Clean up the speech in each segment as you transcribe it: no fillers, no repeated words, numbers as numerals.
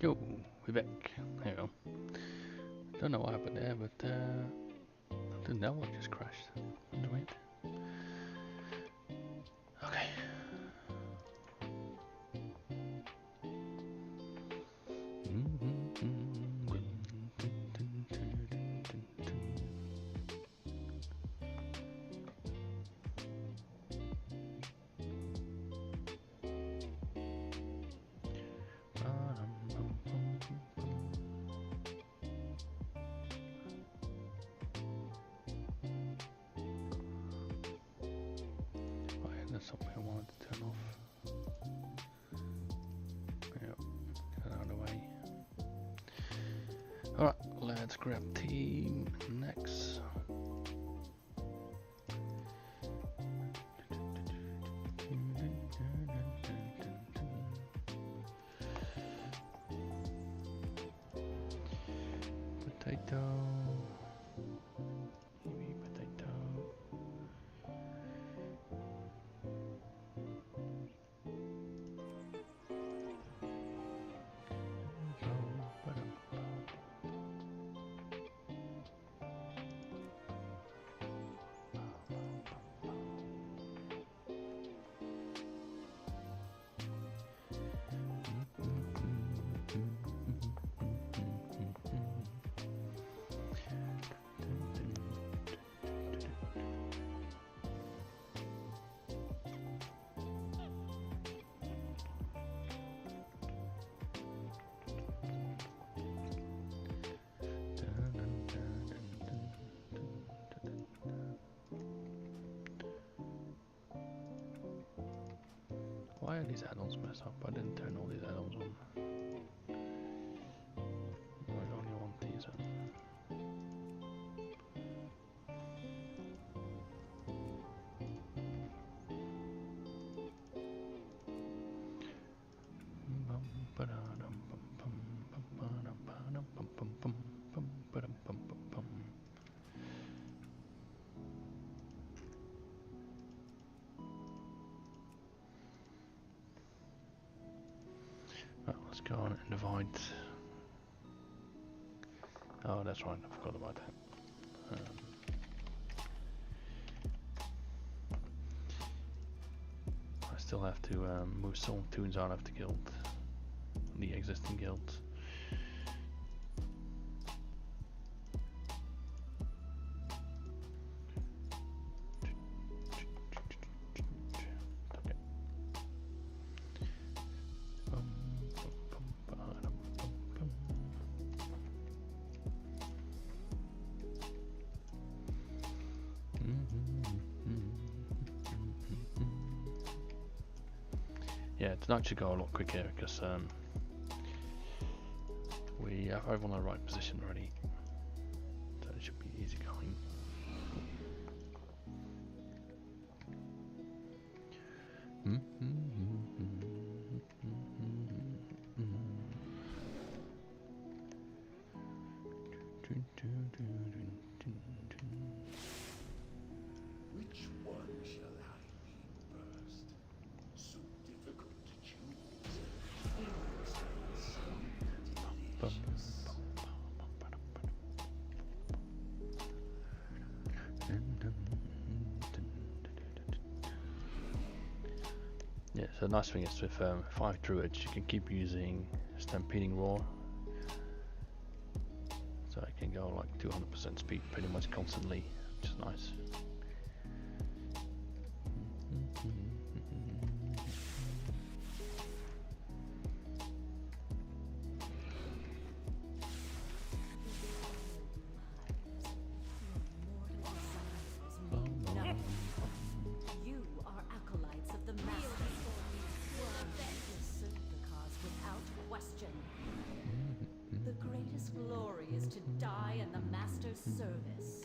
Yo, we're back. There you go. Don't know what happened there, but the network just crashed. Wait. Okay. Oh, yeah, that's something I wanted to turn off. Yep, get out of the way. Alright, let's grab team next. Potato. Kiwi potato. Why are these add-ons messed up? I didn't turn all these add-ons on. I only want these on. Right, let's go on and divide. Oh, that's right, I forgot about that. I still have to move some tunes out of the guild, the existing guilds. Yeah, tonight should go a lot quicker because we have everyone in the right position already, so it should be easy going. Which one shall I lead first? So difficult to choose. So delicious. Yeah, so the nice thing is with 5 druids you can keep using stampeding roar, so I can go like 200% speed pretty much constantly, which is nice. You are acolytes of the Master. You serve the cause without question. The greatest glory is to die in the Master's service.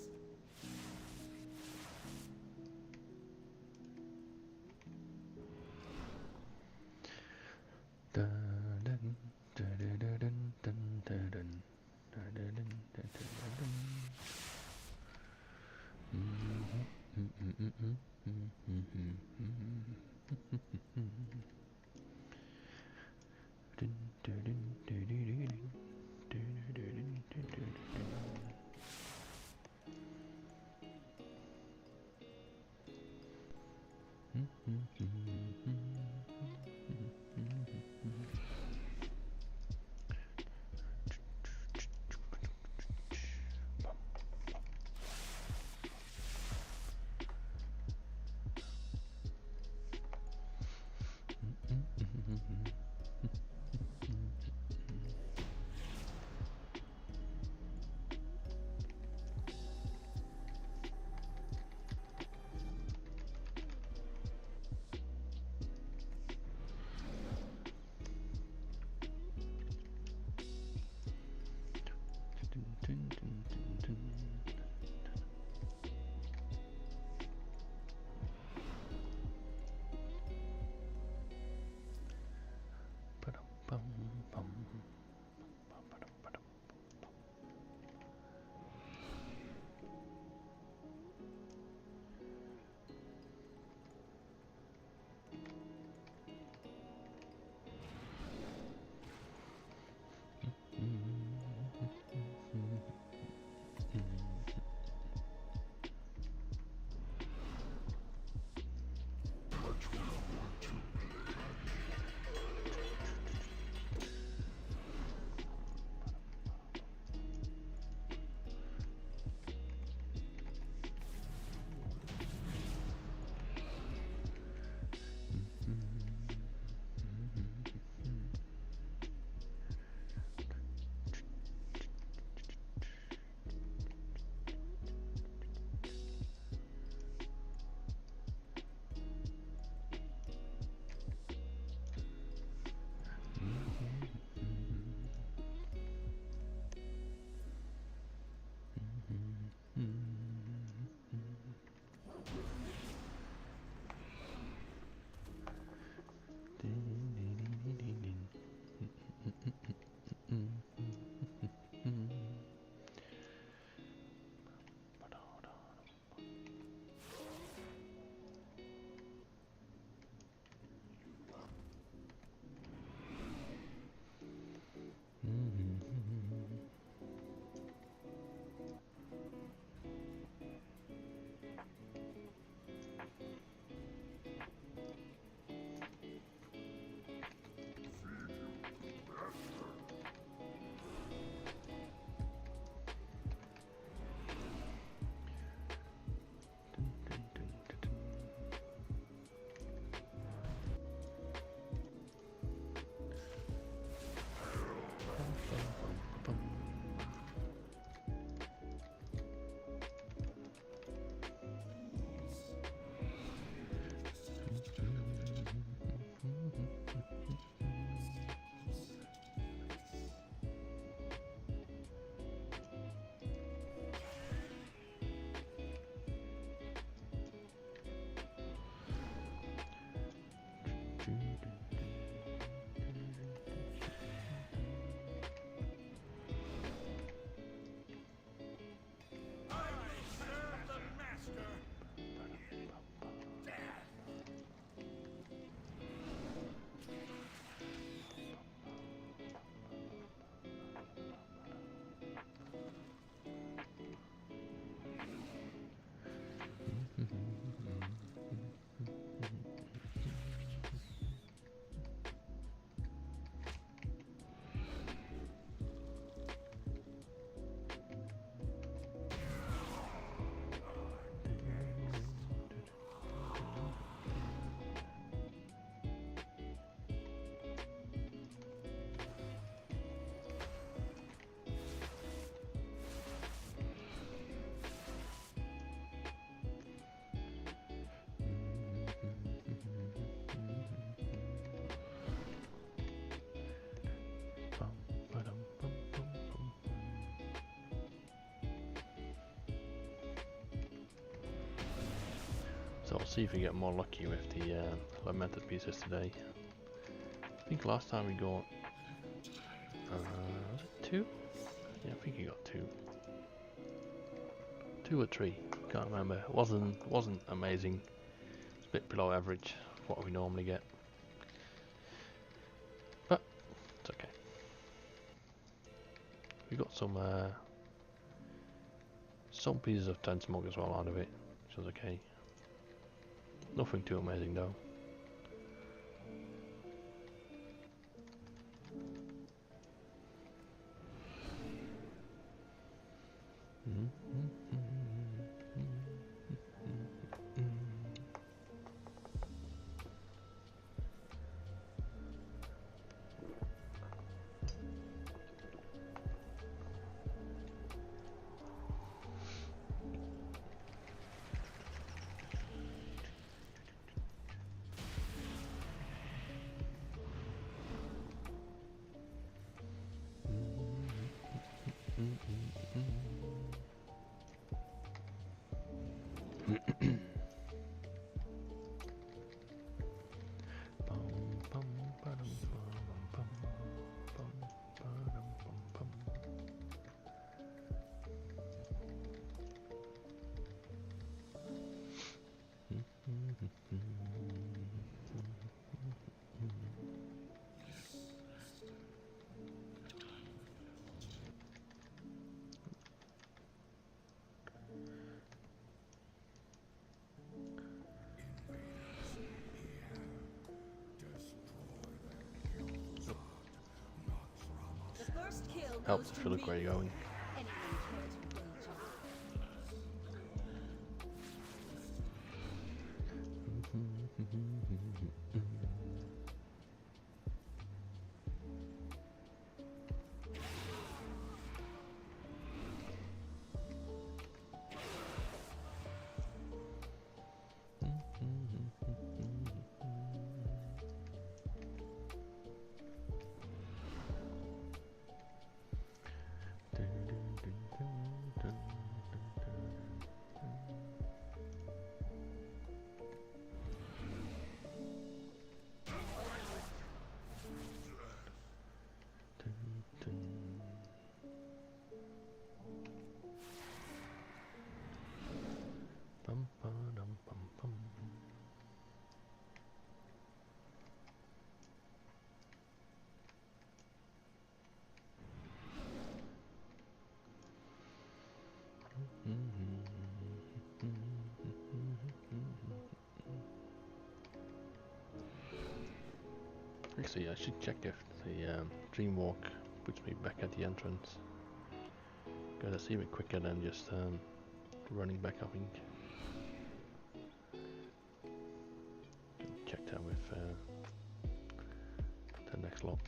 we'll see if we get more lucky with the lamented pieces today. I think last time we got was it 2? Yeah, I think we got 2. 2 or 3, can't remember. It wasn't amazing. It's a bit below average for what we normally get. But it's okay. We got some pieces of 10 smoke as well out of it, which was okay. Nothing too amazing though. The first kill Helps goes if to you look where me. you're going. Anyone care to wage Actually, I should check if the dream walk puts me back at the entrance. Gotta see it quicker than just running back, I think. Check that with the next lot.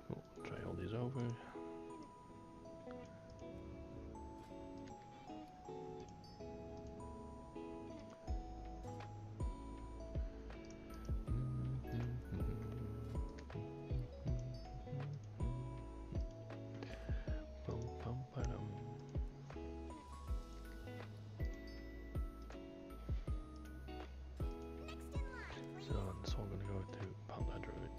Cool, try all these over. So that's all gonna go to Panda Druid.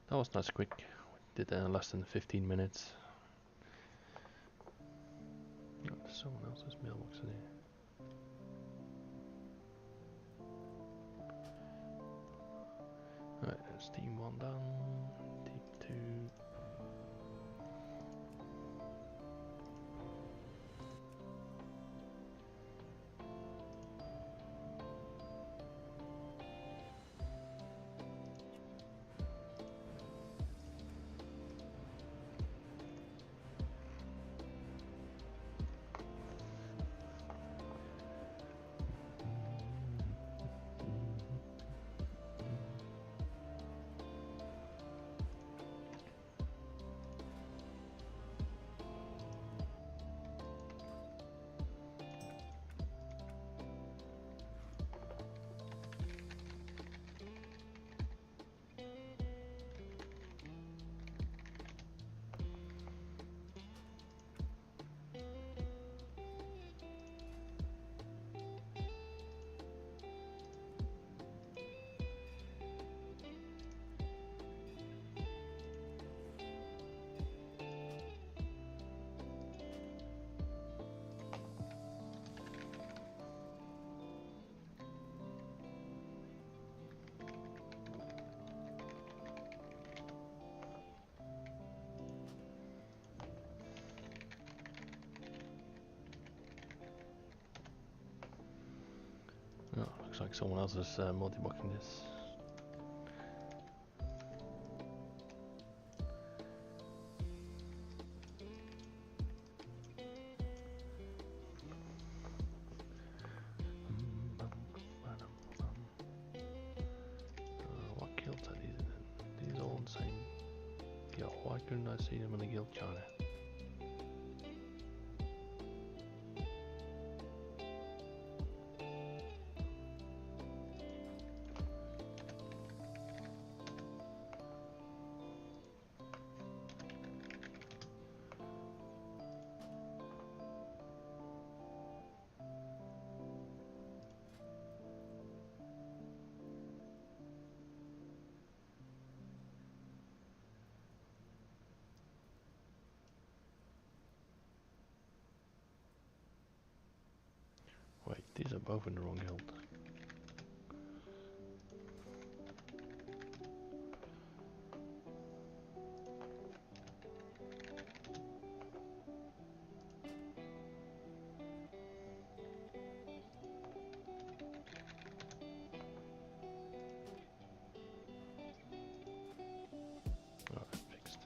That was nice quick. We did less than 15 minutes. Oh, there's someone else's mailbox in here. Alright, there's team 1 done. Team 2. Oh, looks like someone else is multiboxing this. What guilds are these in? These all the same. Yeah, why couldn't I see them in the guild charter? Wait, these are both in the wrong guild. Oh, fixed.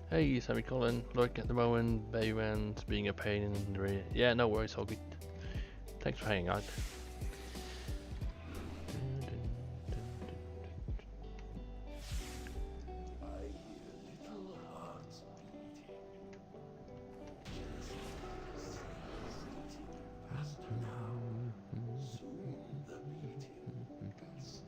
Hey, semicolon, look at the moment, Bayman's being a pain in the rear. Yeah, no worries, all good. Thanks for hanging out. I hear little hearts beating. Beating faster now. Soon the beating will stop.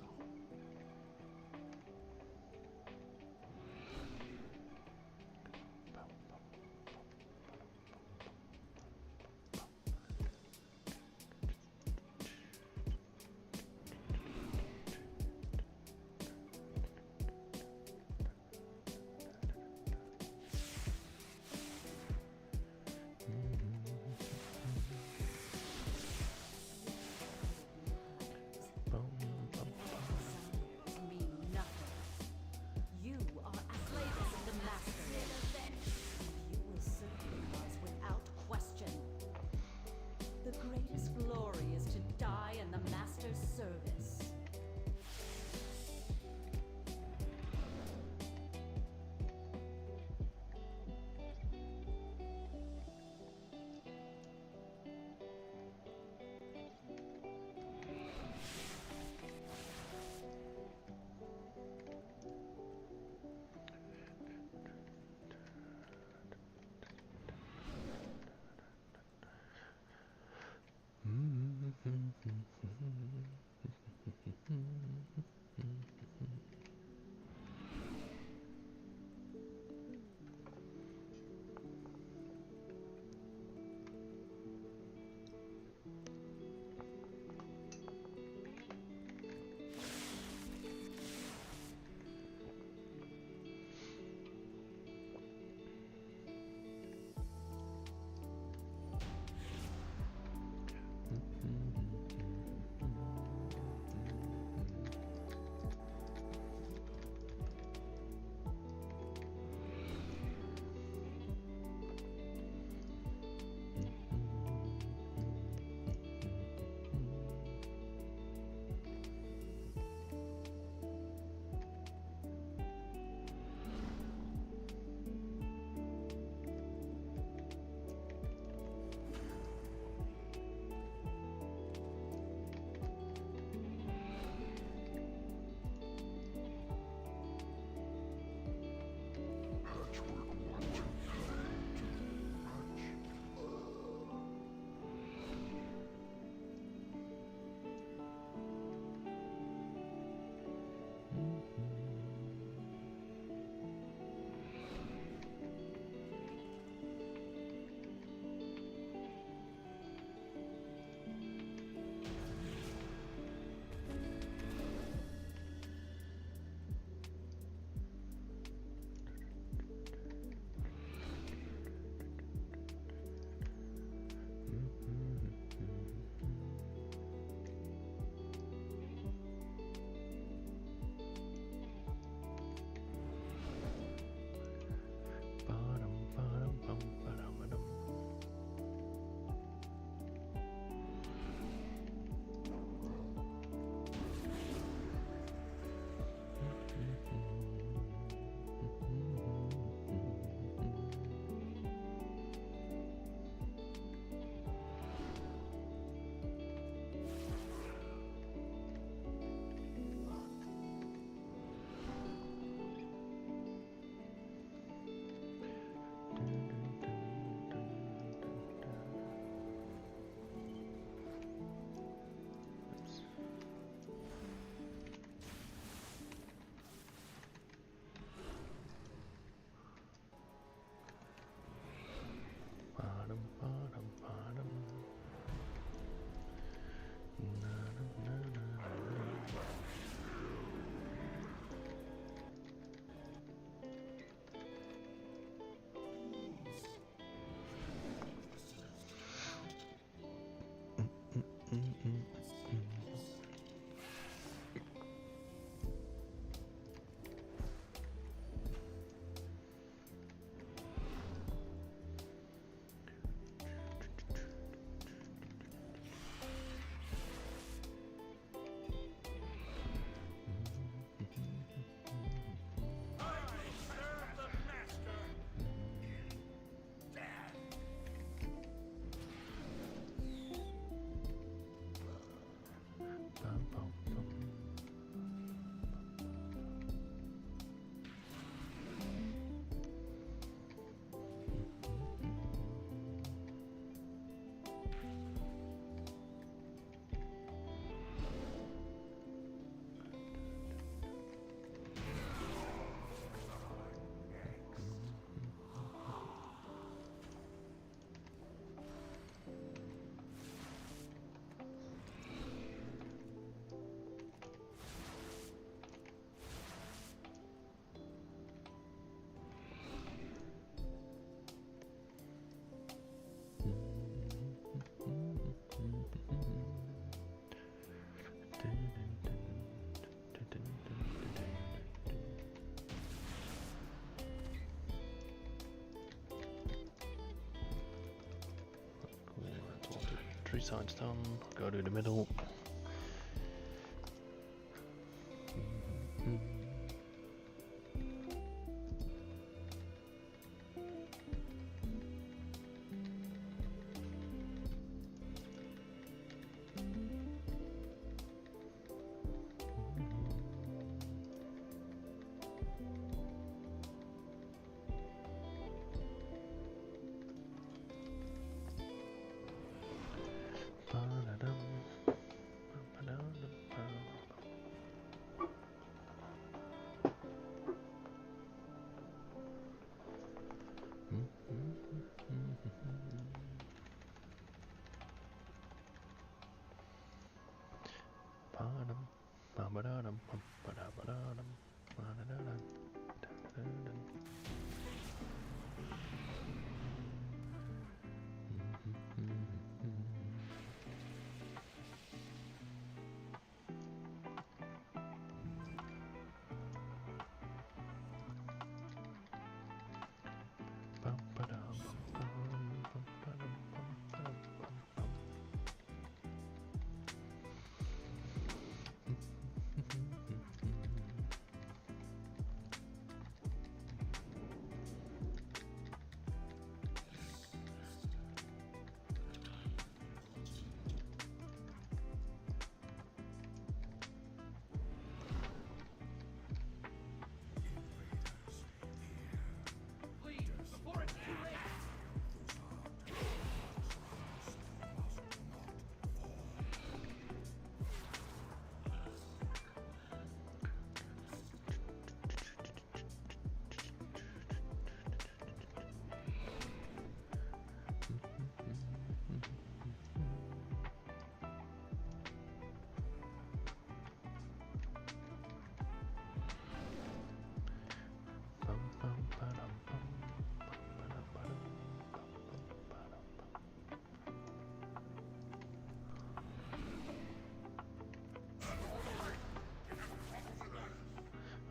3 sides done. Go to the middle.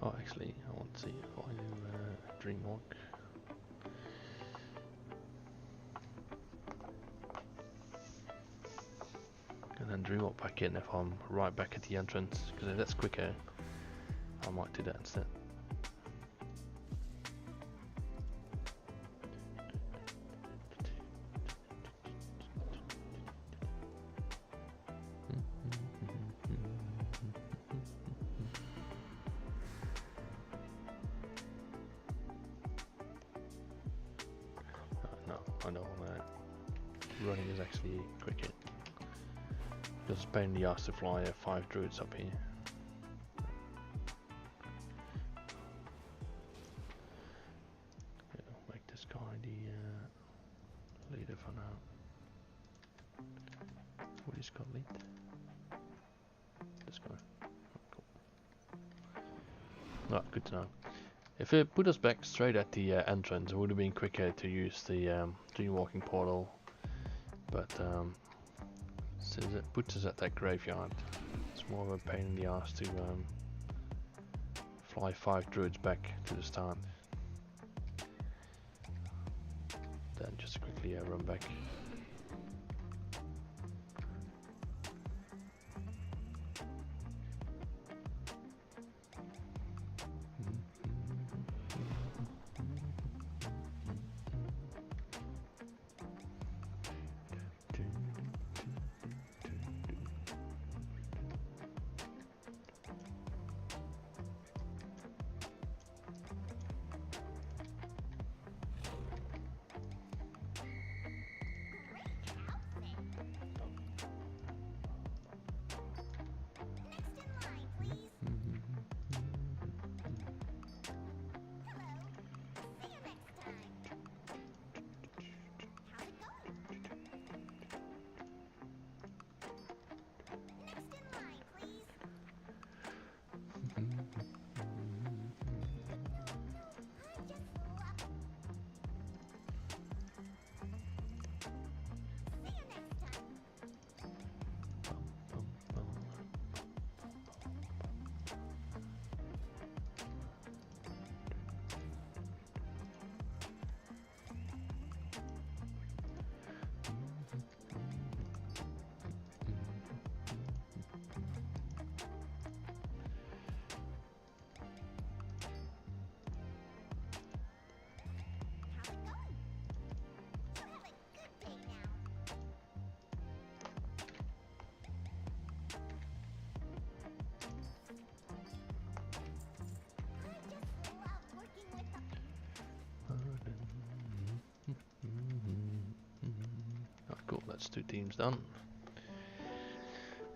Oh, actually, I want to see if I do Dreamwalk. And then Dreamwalk back in if I'm right back at the entrance, because if that's quicker, I might do that instead. I know running is actually quicker. Because it's pain in the ass to fly 5 druids up here. Yeah, I'll make this guy the leader for now. What is called lead? This guy. Oh, cool. Ah, good to know. If it put us back straight at the entrance, it would have been quicker to use the Dreamwalking portal, but since it puts us at that graveyard, it's more of a pain in the ass to fly 5 druids back to the start, then just quickly run back. that's 2 teams done.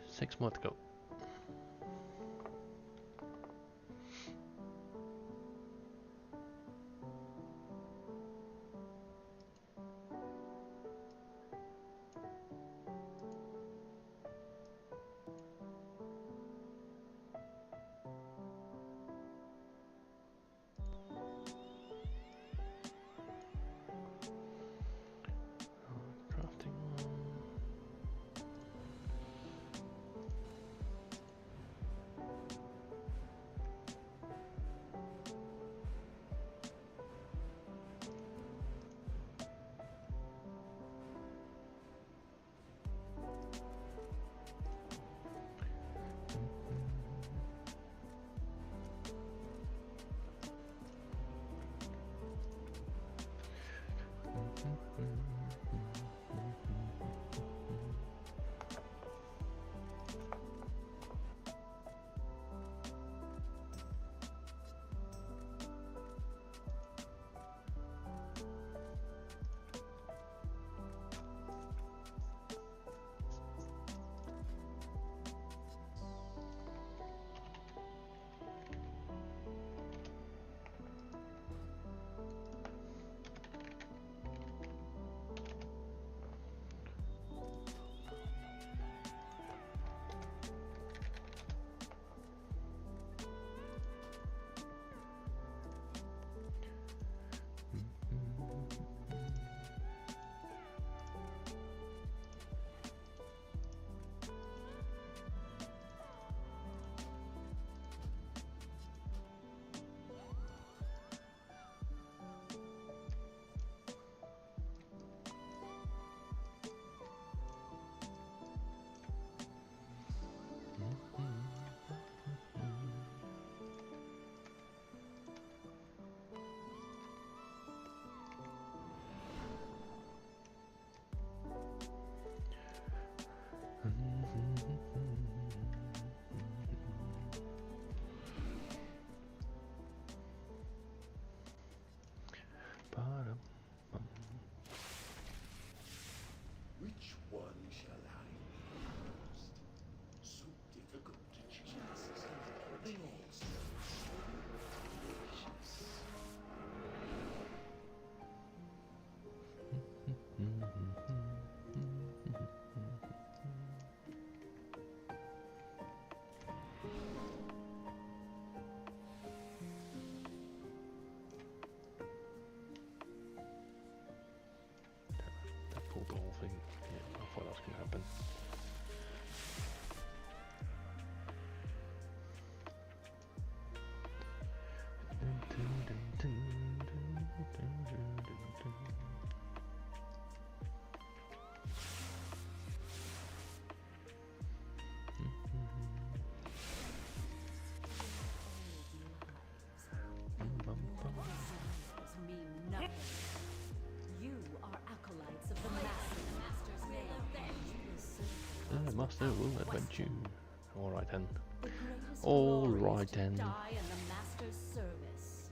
6 more to go. Crafting one. Which one shall I be first? So difficult to choose. They all smell so delicious. That pulled the whole thing. Yeah, I thought that was going to happen. Mean nothing. You are acolytes of the Master's name. Master will avenge you. Alright then. The greatest All glory is right to then. die in the Master's service.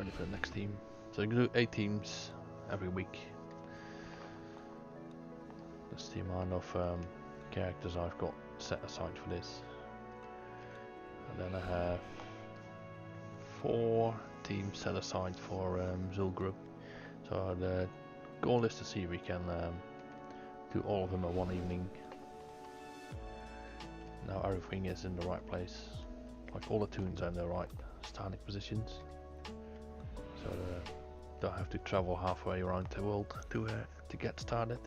ready for the next team. So you can do 8 teams every week. That's the amount of characters I've got set aside for this. And then I have 4 teams set aside for Zul'Gurub. So the goal is to see if we can do all of them at one evening. Now everything is in the right place. Like all the tunes are in the right starting positions. So don't have to travel halfway around the world to get started.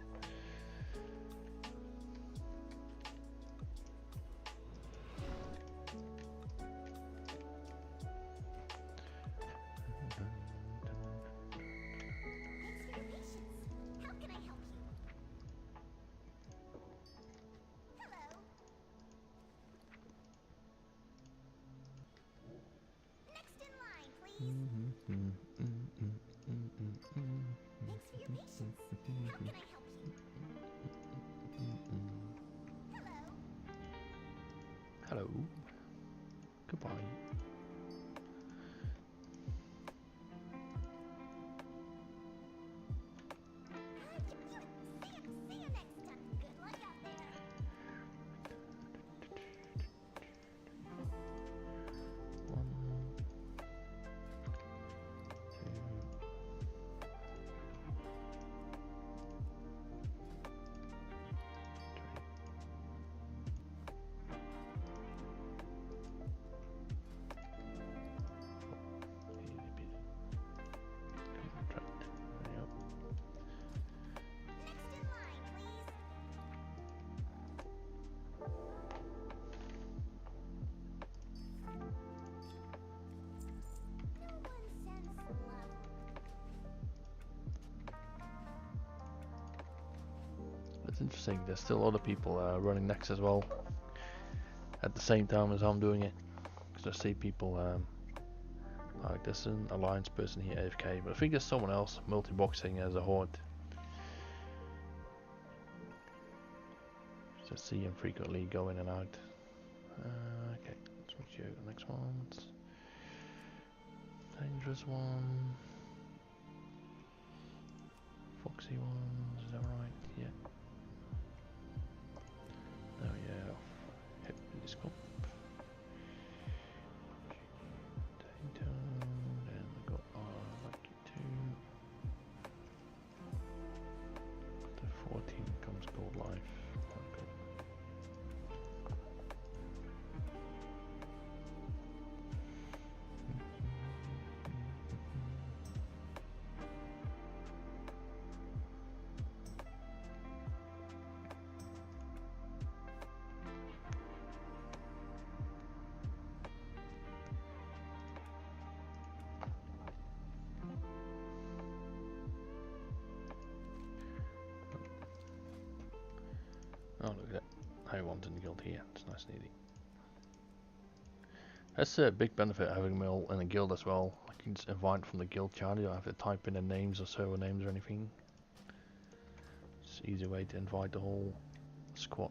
Hello. Goodbye. See you next time. Good luck out there. Next in line, please. No one sends love. That's interesting. There's still other people running next as well at the same time as I'm doing it. Because I see people like there's an alliance person here AFK, but I think there's someone else multiboxing as a horde. Just see him frequently go in and out. Okay, let's make sure the next one's dangerous one, foxy one. Is that right? Yeah. Oh yeah. Hit this scope. And we got lucky 2. The 14 comes gold life. Okay. Oh, look at that. I want in the guild here. It's nice and easy. That's a big benefit of having them all in a guild as well. I can just invite from the guild chat. You don't have to type in their names or server names or anything. It's an easy way to invite the whole squad.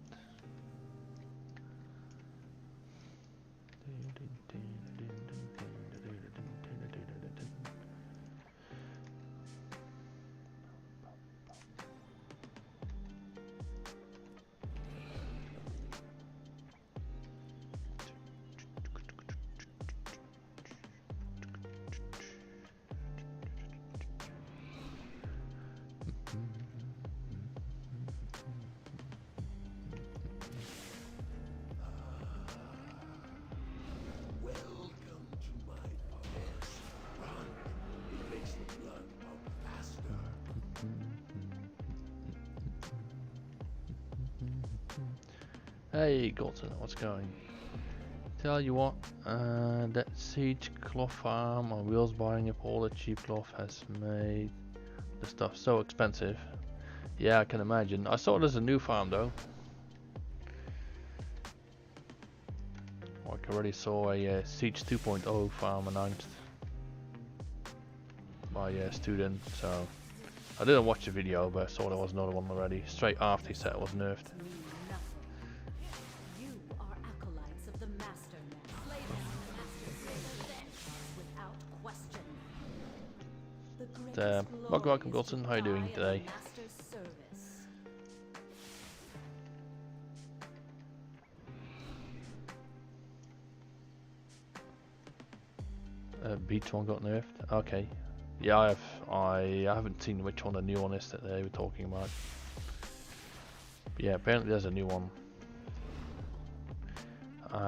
Welcome to my palace. Run. It makes the blood pump faster. Hey Golden, what's going? Tell you what, that siege cloth farm on wheels buying up all the cheap cloth has made the stuff so expensive. Yeah, I can imagine. I saw there's a new farm though. Like I already saw a Siege 2.0 farm announced by a student, so I didn't watch the video, but I saw there was another one already straight after he said it was nerfed. Mean nothing. You are acolytes of the Master. Slay them, Master. Slay them without question. welcome Wilson, how are you doing today? Beats one got nerfed. Okay, yeah, I haven't seen which one the new one is that they were talking about. But yeah, apparently there's a new one.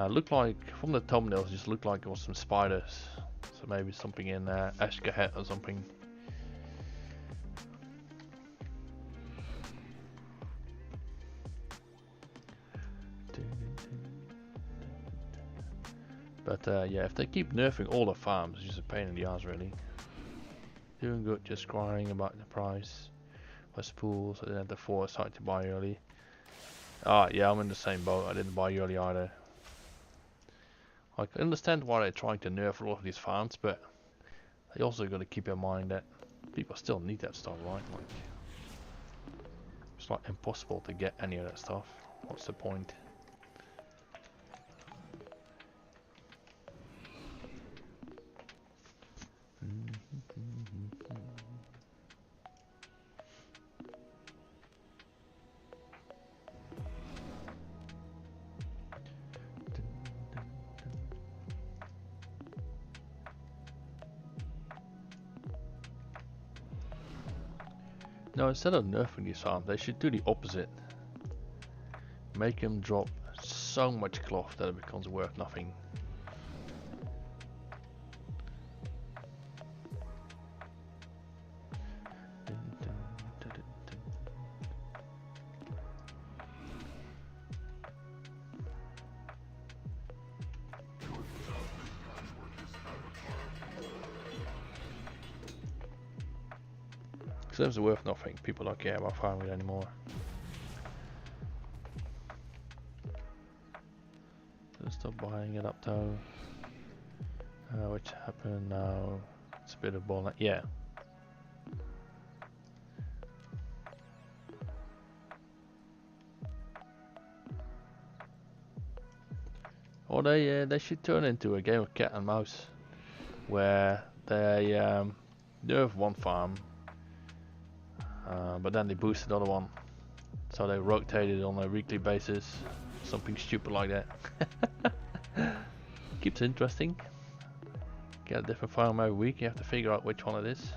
Looked like from the thumbnails, just looked like it was some spiders. So maybe something in Ashgahet or something. But yeah, if they keep nerfing all the farms, it's just a pain in the ass really. Doing good, just crying about the price. My pools, I didn't have the foresight to buy early. Ah, yeah, I'm in the same boat. I didn't buy early either. I can understand why they're trying to nerf a lot of these farms, but they also got to keep in mind that people still need that stuff, right? Like, it's like impossible to get any of that stuff. What's the point? No, instead of nerfing these farms, they should do the opposite. Make them drop so much cloth that it becomes worth nothing. Because those are worth nothing. People don't care about farming anymore. Let's stop buying it up though. Which happened now? It's a bit of ball. Yeah. Or they should turn into a game of cat and mouse, where they nerf one farm. But then they boost another one, so they rotate it on a weekly basis, something stupid like that. Keeps it interesting. Get a different farm every week, you have to figure out which one it is.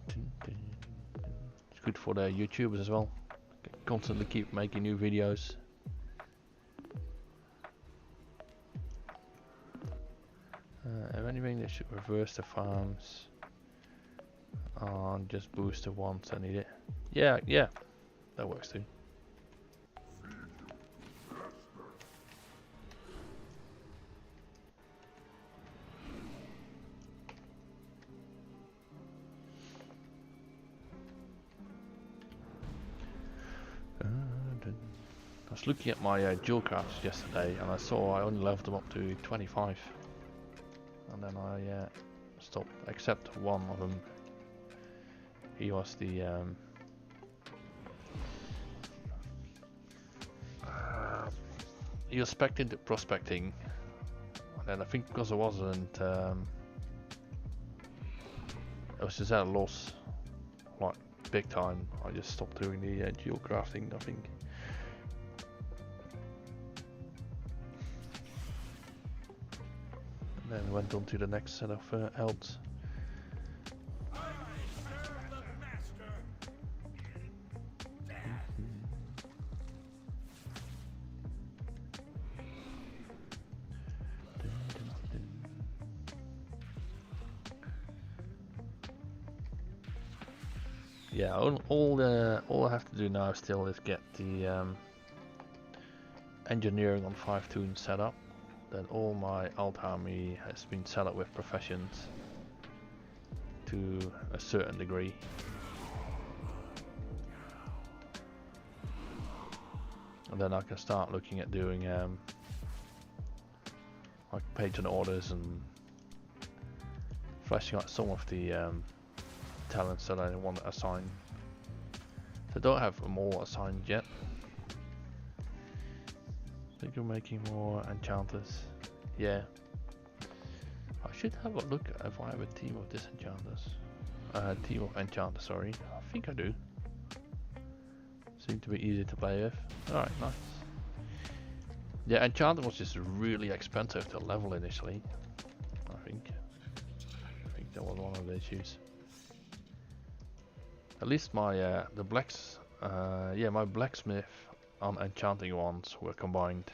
It's good for the YouTubers as well, constantly keep making new videos. If anything, they should reverse the farms and just boost it once I need it. Yeah, that works too. I was looking at my dual crafts yesterday and I saw I only leveled them up to 25. And then I stopped, except one of them. He was the he was spec'd into prospecting, and then I think because I wasn't, it was just at a loss, like big time. I just stopped doing the dual crafting, I think. Then went on to the next set of elves. Yeah, all I have to do now still is get the engineering on 5 tunes set up. Then all my alt army has been set up with professions to a certain degree. And then I can start looking at doing like patron orders and fleshing out some of the talents that I want to assign. So I don't have them all assigned yet. think we're making more enchanters. Yeah. I should have a look if I have a team of disenchanters. Team of enchanters, sorry. I think I do. Seem to be easy to play with. Alright, nice. Yeah, enchanter was just really expensive to level initially. I think that was one of the issues. At least my my blacksmith on enchanting ones were combined.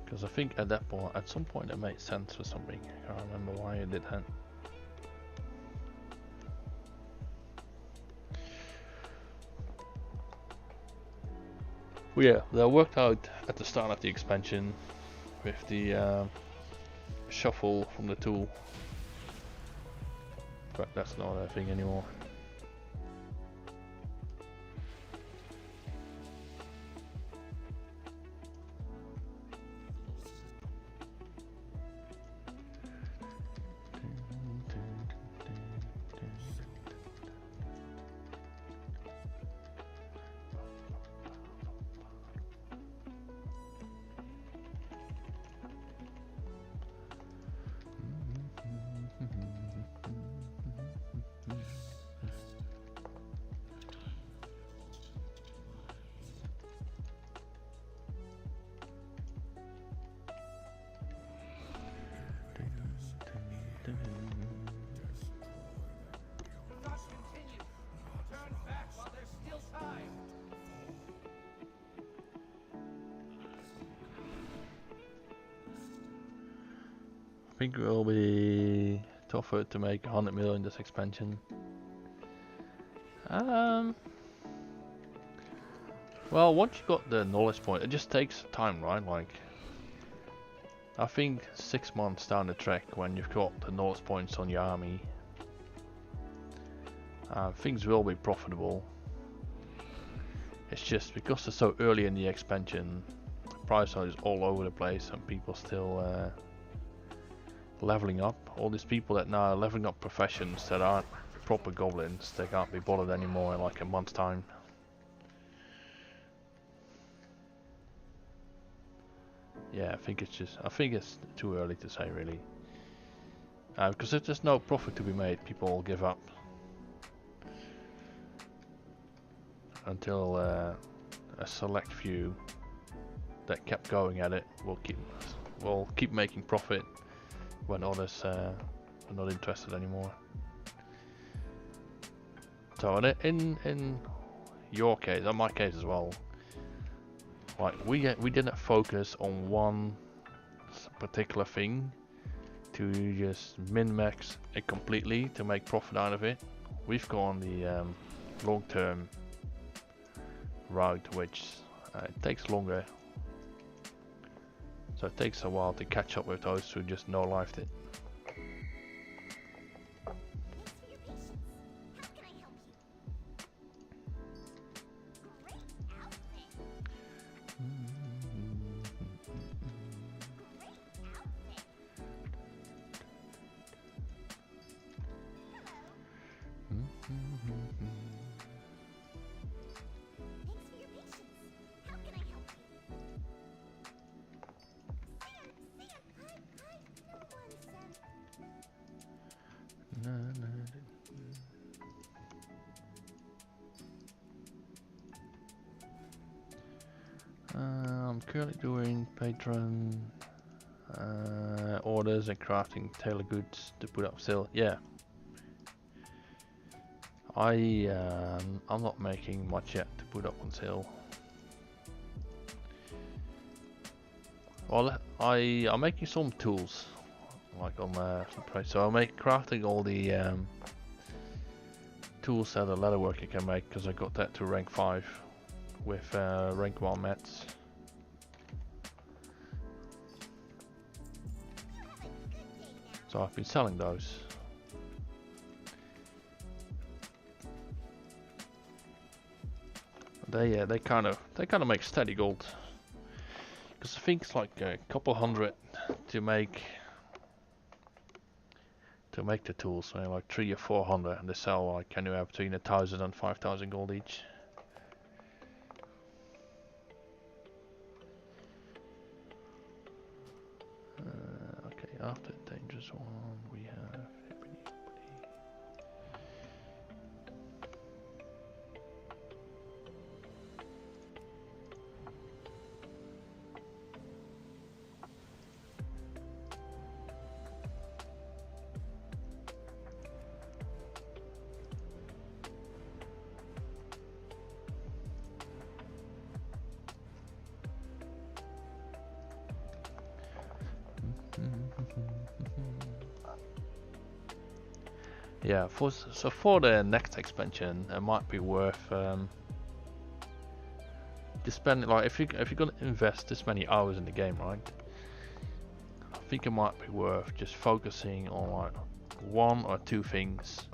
Because I think at that point, at some point, it made sense for something. I can't remember why it didn't. Well, yeah, that worked out at the start of the expansion with the shuffle from the tool, but that's not a thing anymore. I think it will be tougher to make 100 million this expansion. Well, once you got the knowledge point, it just takes time, right? Like, I think 6 months down the track, when you've got the knowledge points on your army, things will be profitable. It's just because it's so early in the expansion, price is all over the place and people still leveling up. All these people that now are leveling up professions that aren't proper goblins, they can't be bothered anymore in like a month's time. Yeah, I think it's too early to say really. Because if there's no profit to be made, people will give up. Until a select few that kept going at it will keep making profit when others are not interested anymore. So in your case, in my case as well, like we didn't focus on one particular thing to just min-max it completely to make profit out of it. We've gone the long-term route, which it takes longer. So it takes a while to catch up with those who just no-lifed it. I'm currently doing patron orders and crafting tailor goods to put up sale. Yeah, I'm not making much yet to put up on sale. Well, I'm making some tools, like on some price. So I'm crafting all the tools that a leatherworker can make, because I got that to rank 5 with rank 1 mats. So I've been selling those. They kind of make steady gold. Because I think it's like a couple hundred to make the tools, so like 300 or 400, and they sell like anywhere between 1,000 and 5,000 gold each. Okay, after dangerous one we have ebony. Yeah, for the next expansion, it might be worth just spending, like, if you're gonna invest this many hours in the game, right? I think it might be worth just focusing on like 1 or 2 things.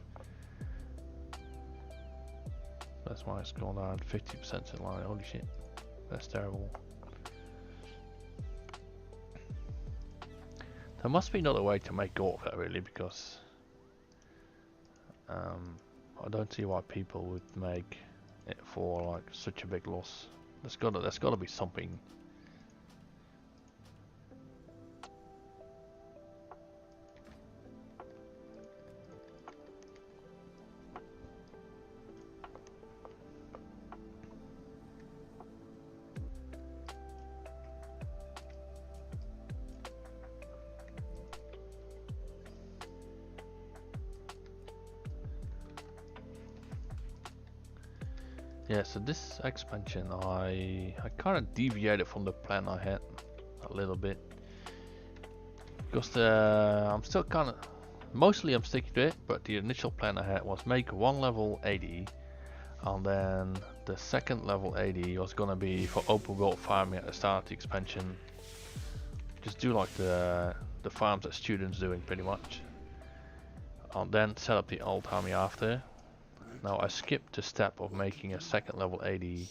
That's why it's gone down 50% in line. Holy shit, that's terrible. There must be another way to make gold of that, really, because I don't see why people would make it for like such a big loss. There's gotta be something. Yeah, so this expansion I kind of deviated from the plan I had a little bit, because I'm still kind of, mostly I'm sticking to it, but the initial plan I had was make 1 level 80, and then the second level 80 was gonna be for open world farming at the start of the expansion. Just do like the farms that students doing pretty much, and then set up the old army after. Now I skipped the step of making a second level 80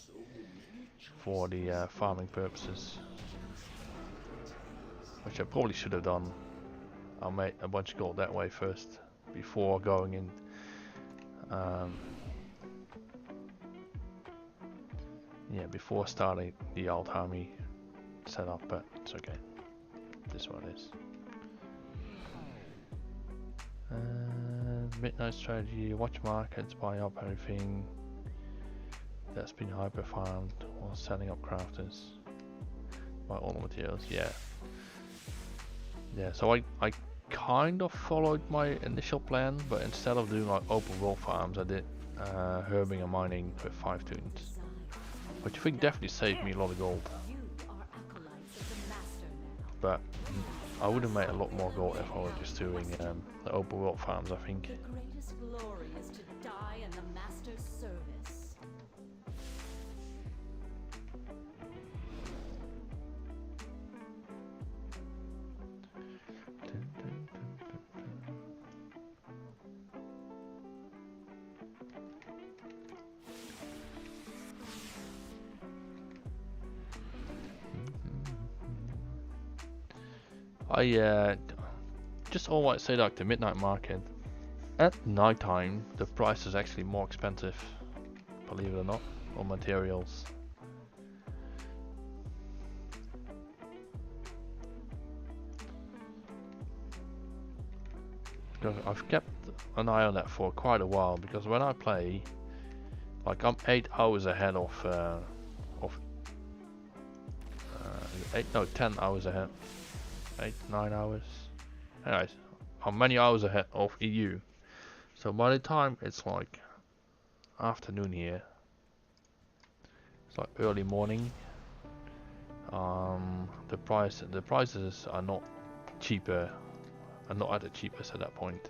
for the farming purposes, which I probably should have done. I made a bunch of gold that way first before going in. Yeah, before starting the old army setup, but it's okay. This is what it is. Midnight strategy, watch markets, buy up everything that's been hyper farmed while setting up crafters. Buy all the materials, yeah. Yeah, so I kind of followed my initial plan, but instead of doing like open world farms, I did herbing and mining with 5 tunes, which I think definitely saved me a lot of gold. But I would have made a lot more gold if I was just doing the open world farms, I think. The greatest glory is to die in the master's service. I just always say like the midnight market. At night time, the price is actually more expensive, believe it or not, on materials. Because I've kept an eye on that for quite a while, because when I play, like I'm 8 hours ahead of 10 hours ahead. 8, 9 hours. Anyways, I'm many hours ahead of EU. So by the time it's like afternoon here, it's like early morning. The prices are not cheaper, are not at the cheapest at that point.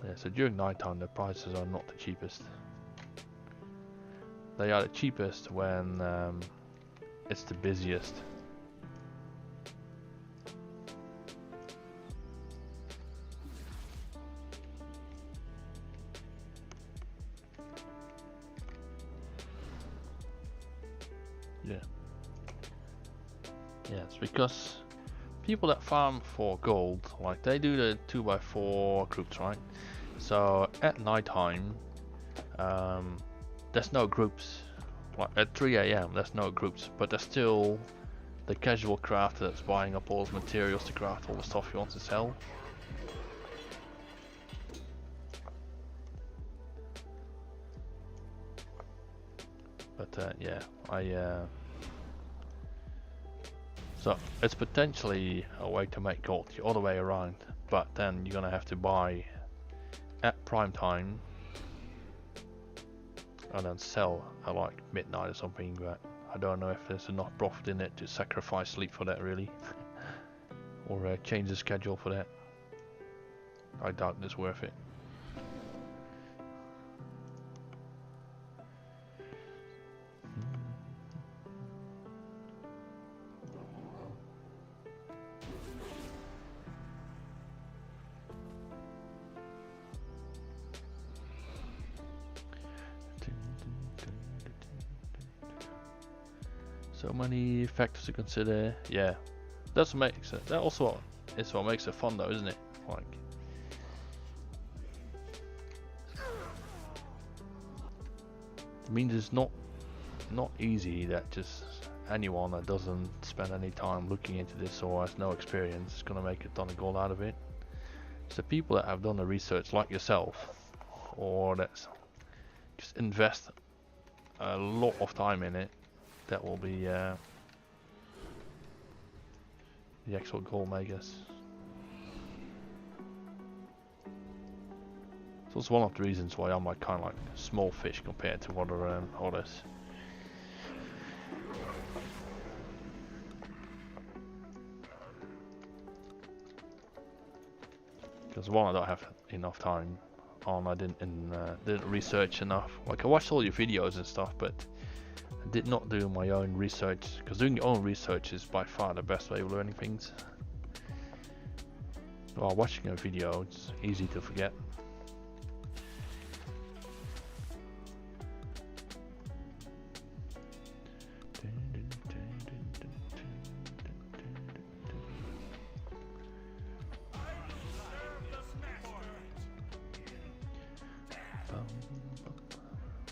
Yeah, so during nighttime the prices are not the cheapest. They are the cheapest when it's the busiest. Yeah. Yeah, it's because people that farm for gold, like they do the 2x4 groups, right? So at night time, there's no groups. Like at 3 a.m. there's no groups, but there's still the casual crafter that's buying up all the materials to craft all the stuff he wants to sell. But yeah, so it's potentially a way to make gold the other way around, but then you're gonna have to buy at prime time and then sell at like midnight or something, but I don't know if there's enough profit in it to sacrifice sleep for that really. Or change the schedule for that. I doubt it's worth it. So many factors to consider. Yeah, that's what makes it. That also is what makes it fun, though, isn't it? Like, I mean, it's not easy that just anyone that doesn't spend any time looking into this or has no experience is gonna make a ton of gold out of it. It's the people that have done the research, like yourself, or that's just invest a lot of time in it, that will be the actual goal makers. So it's one of the reasons why I'm like kind of like small fish compared to other others. Because one, I don't have enough time on. I didn't research enough. Like I watched all your videos and stuff, but I did not do my own research, because doing your own research is by far the best way of learning things. While watching a video, it's easy to forget.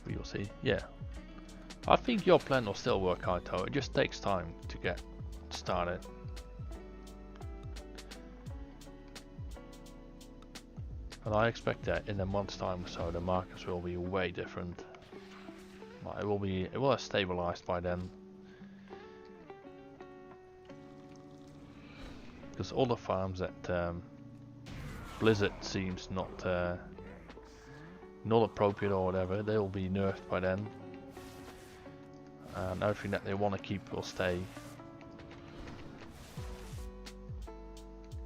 We'll see. Yeah. I think your plan will still work out though, it just takes time to get started. And I expect that in a month's time or so the markets will be way different. It will have stabilized by then. Because all the farms that Blizzard seems not appropriate or whatever, they will be nerfed by then. And everything that they want to keep will stay.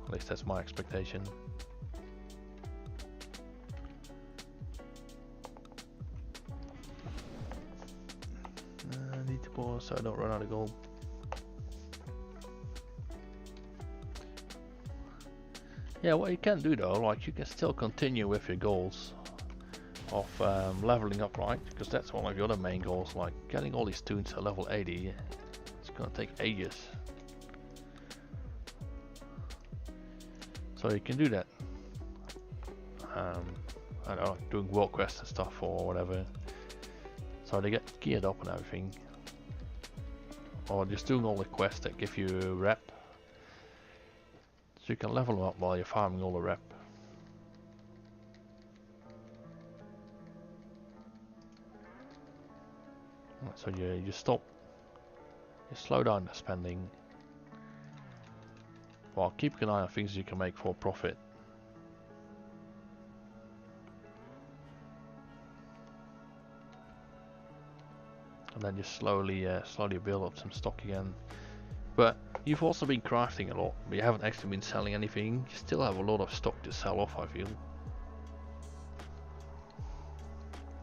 At least that's my expectation. I need to pause so I don't run out of gold. Yeah, what you can do though, like you can still continue with your goals of leveling up, right? Because that's one of the other main goals, like getting all these toons to level 80. It's gonna take ages. So you can do that. I don't know, doing Warcraft and stuff or whatever. So they get geared up and everything. Or just doing all the quests that give you rep. So you can level them up while you're farming all the rep. So you stop, you slow down the spending while keeping an eye on things you can make for profit. And then just slowly build up some stock again. But you've also been crafting a lot, but you haven't actually been selling anything. You still have a lot of stock to sell off, I feel.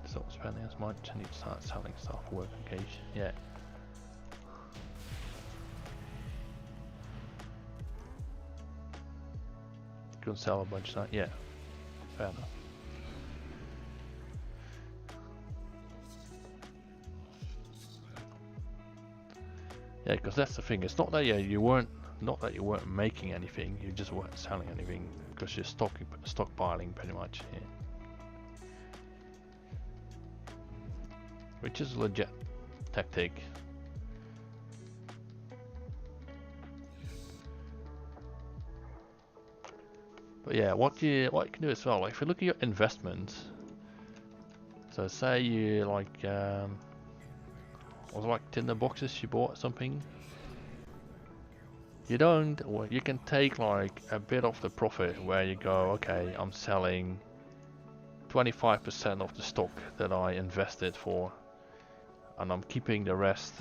Stop spending as much. I need to start selling stuff for work on cage. Yeah. Go and sell a bunch of that. Yeah. Fair enough. Yeah, because that's the thing. It's not that you weren't making anything. You just weren't selling anything because you're stockpiling pretty much. Yeah. Which is a legit tactic. But yeah, what you can do as well, like if you look at your investments. So say you like was it like tinder boxes you bought something. You don't, well, you can take like a bit of the profit where you go, okay, I'm selling 25% of the stock that I invested for, and I'm keeping the rest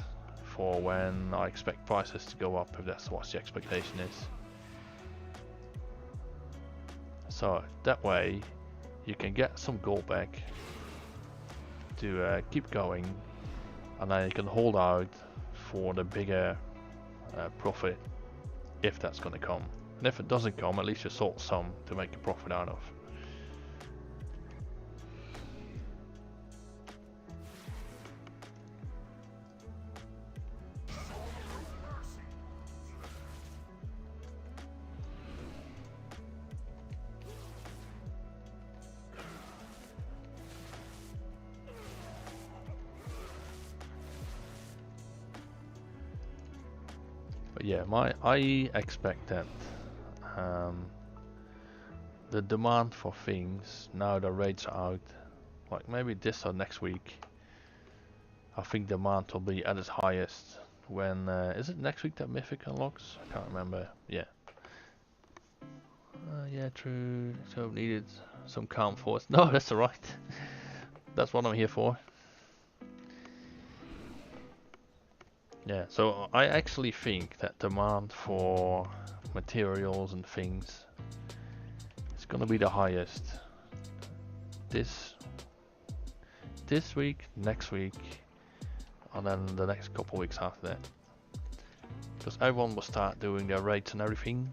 for when I expect prices to go up, if that's what the expectation is. So that way you can get some gold back to keep going, and then you can hold out for the bigger profit if that's going to come. And if it doesn't come, at least you sold some to make a profit out of. But yeah, I expect that the demand for things, now the raids are out, like maybe this or next week, I think demand will be at its highest when, is it next week that Mythic unlocks? I can't remember, yeah. Yeah, true, so needed some calm force. No, that's alright. That's what I'm here for. Yeah, so I actually think that demand for materials and things is gonna be the highest this week, next week, and then the next couple weeks after that. Because everyone will start doing their raids and everything.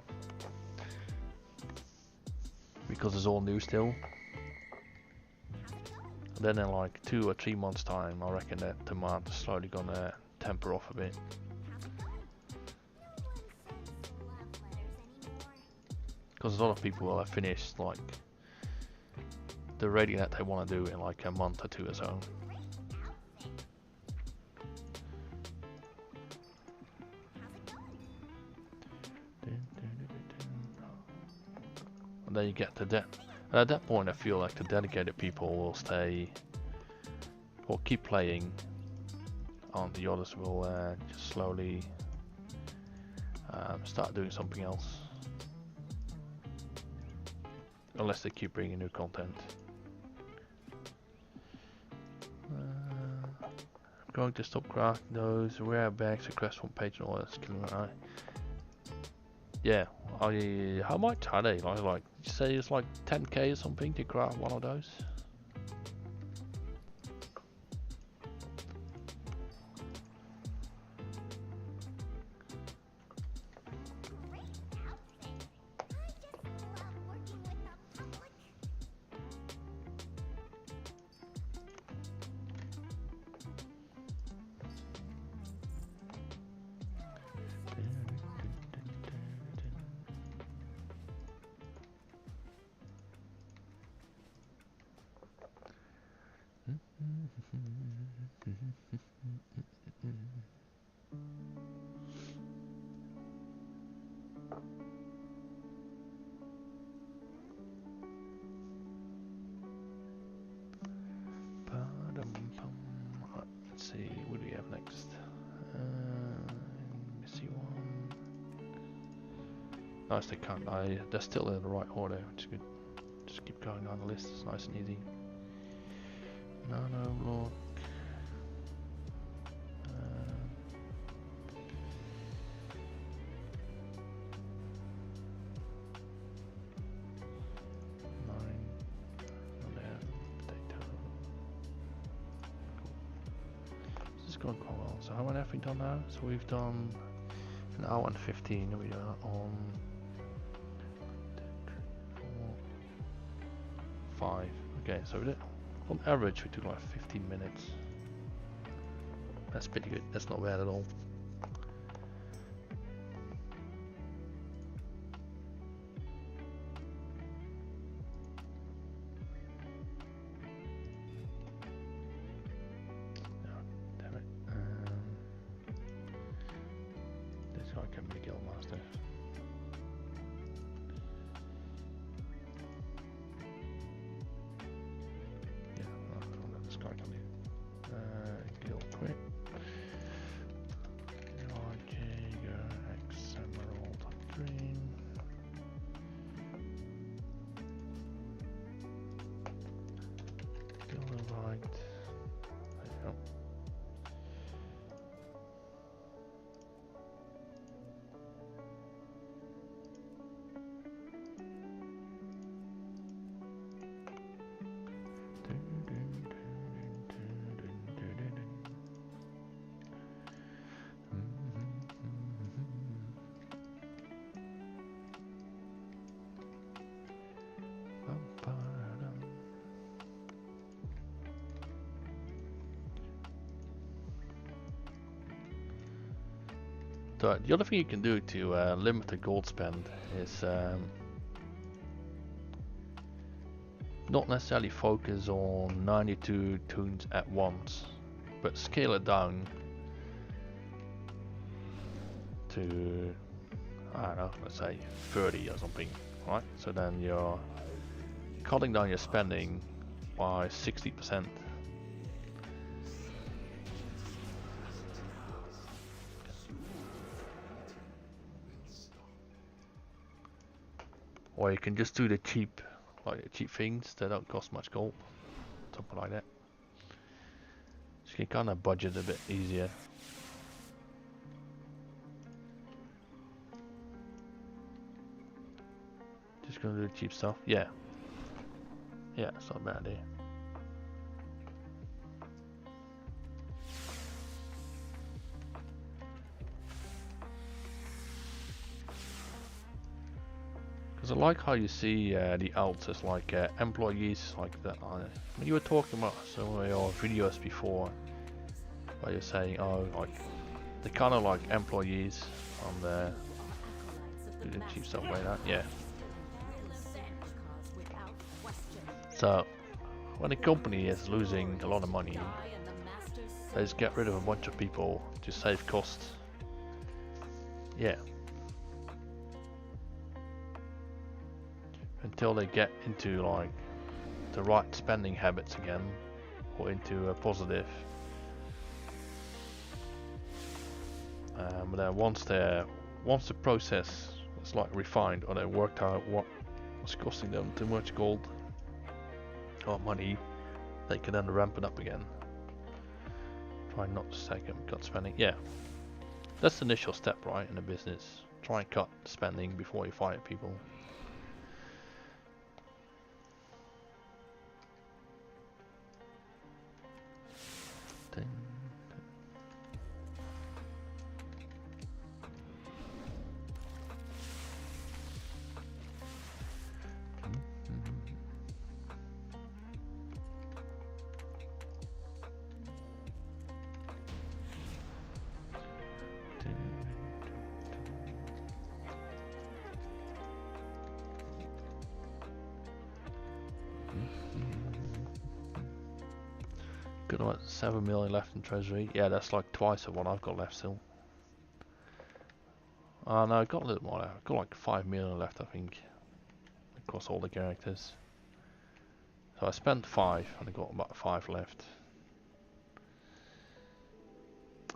Because it's all new still. And then in like 2 or 3 months time, I reckon that demand is slowly gonna temper off a bit. Because a lot of people will have finished like the raiding that they want to do in like a month or 2 or so. And then you get to that. And at that point I feel like the dedicated people will stay or keep playing, and the others will just slowly start doing something else. Unless they keep bringing new content. I'm going to stop crafting those rare bags, request from patron orders, killing my eye. Yeah, how much are they? Like, you say it's like 10k or something to craft one of those? Let's see, what do we have next? Missy one. Nice, they can't. They're still in the right order, which is good. Just keep going down the list. It's nice and easy. Nano block. Going quite well. So how many have we done now? So we've done an hour and 15. We are on 5. Okay, so on average we took like 15 minutes. That's pretty good. That's not bad at all. Green. Go on the right. There you go. So the other thing you can do to limit the gold spend is not necessarily focus on 92 tunes at once, but scale it down to, I don't know, let's say 30 or something, right? So then you're cutting down your spending by 60%. Or you can just do the cheap, like the cheap things that don't cost much gold, something like that. So you can kind of budget a bit easier. Just gonna do the cheap stuff, yeah. Yeah, it's not a bad idea. Because I like how you see the alts as like employees, like that. When you were talking about some of your videos before, where you're saying, oh, like they're kind of like employees on the do the cheap stuff like that, yeah. So when a company is losing a lot of money, they just get rid of a bunch of people to save costs. Yeah. Until they get into like the right spending habits again, or into a positive. But then once the process is like refined, or they worked out what was costing them too much gold or money, they can then ramp it up again. Try not to stack and cut spending. Yeah, that's the initial step, right, in a business. Try and cut spending before you fire people. Got about 7 million left in treasury. Yeah, that's like twice of what I've got left still. Oh no, I've got a little more left. I've got like 5 million left, I think, across all the characters. So I spent 5 and I got about 5 left.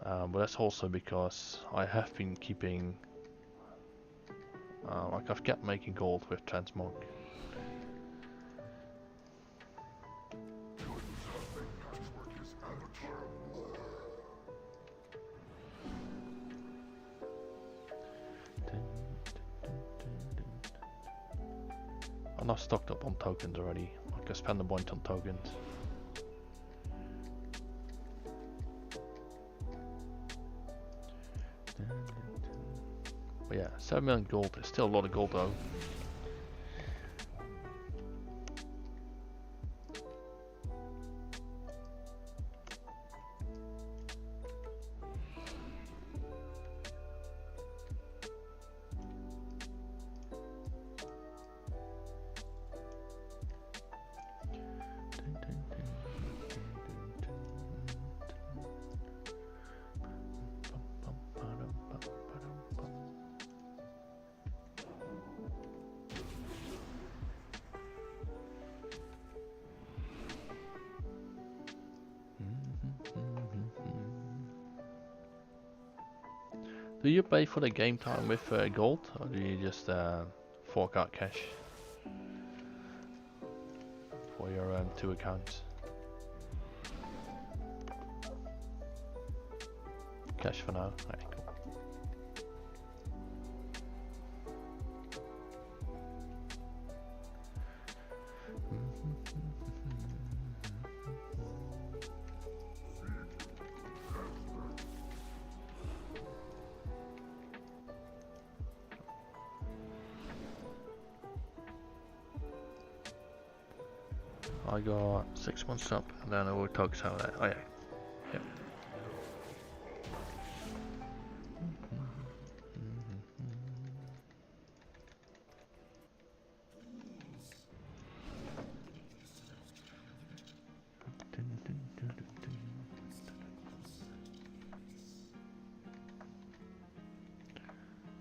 But that's also because I have been keeping, like I've kept making gold with transmog. I'm not stocked up on tokens already. I can spend a bunch on tokens. But yeah, 7 million gold is still a lot of gold though. Do you pay for the game time with gold, or do you just fork out cash for your 2 accounts? Cash for now. Alright, cool. I got 6 months up, and then I will talk some of that. Oh yeah. Yep.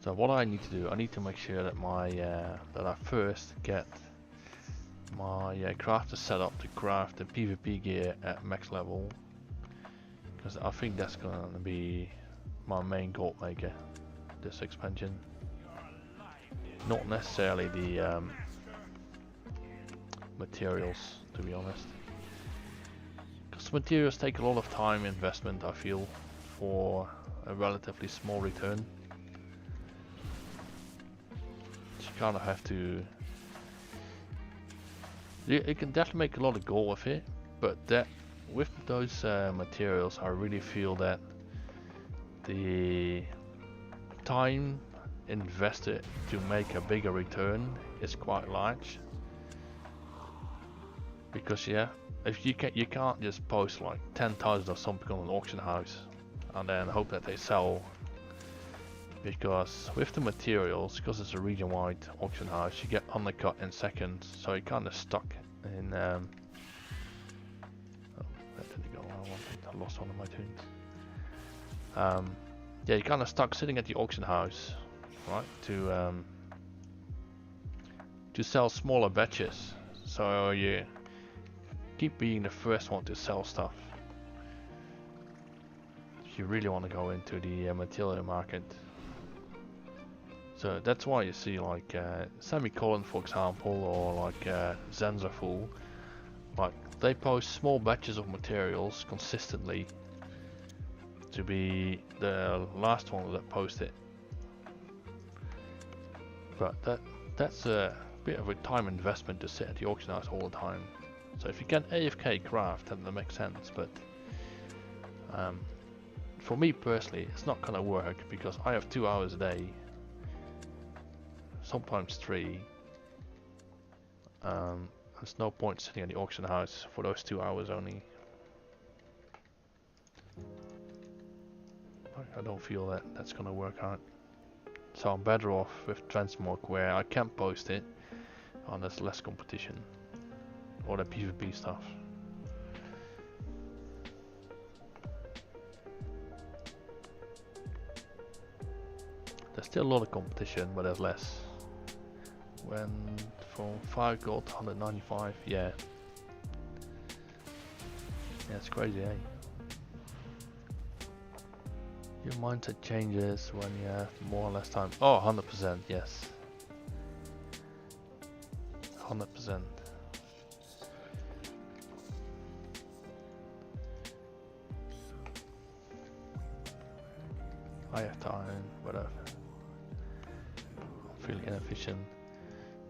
So what I need to do, I need to make sure that my that I first get my crafter set up to craft the PvP gear at max level, because I think that's gonna be my main gold maker this expansion. Not necessarily the materials, to be honest, because materials take a lot of time investment, I feel, for a relatively small return. So you kind of have to. You can definitely make a lot of gold with it, but that with those materials, I really feel that the time invested to make a bigger return is quite large. Because yeah, if you can't just post like 10,000 or something on an auction house and then hope that they sell. Because with the materials, because it's a region-wide auction house, you get undercut in seconds, so you're kind of stuck in. Oh, that didn't go well. I lost one of my tunes. Yeah, you're kind of stuck sitting at the auction house, right? To sell smaller batches, so you keep being the first one to sell stuff. If you really want to go into the material market. So that's why you see like Semicolon, for example, or like Zenzafool, like they post small batches of materials consistently to be the last one that post it. But that's a bit of a time investment to sit at the auction house all the time. So if you can AFK craft, then that makes sense. But for me personally, it's not gonna work because I have 2 hours a day. Sometimes 3. There's no point sitting at the auction house for those 2 hours only. I don't feel that that's gonna work out. So I'm better off with Transmog, where I can post it and there's less competition. Or the PvP stuff. There's still a lot of competition, but there's less. When from 5 gold to 195, yeah. Yeah, it's crazy, eh? Your mindset changes when you have more or less time. Oh, 100%, yes. 100%. I have time, whatever. I'm feeling inefficient.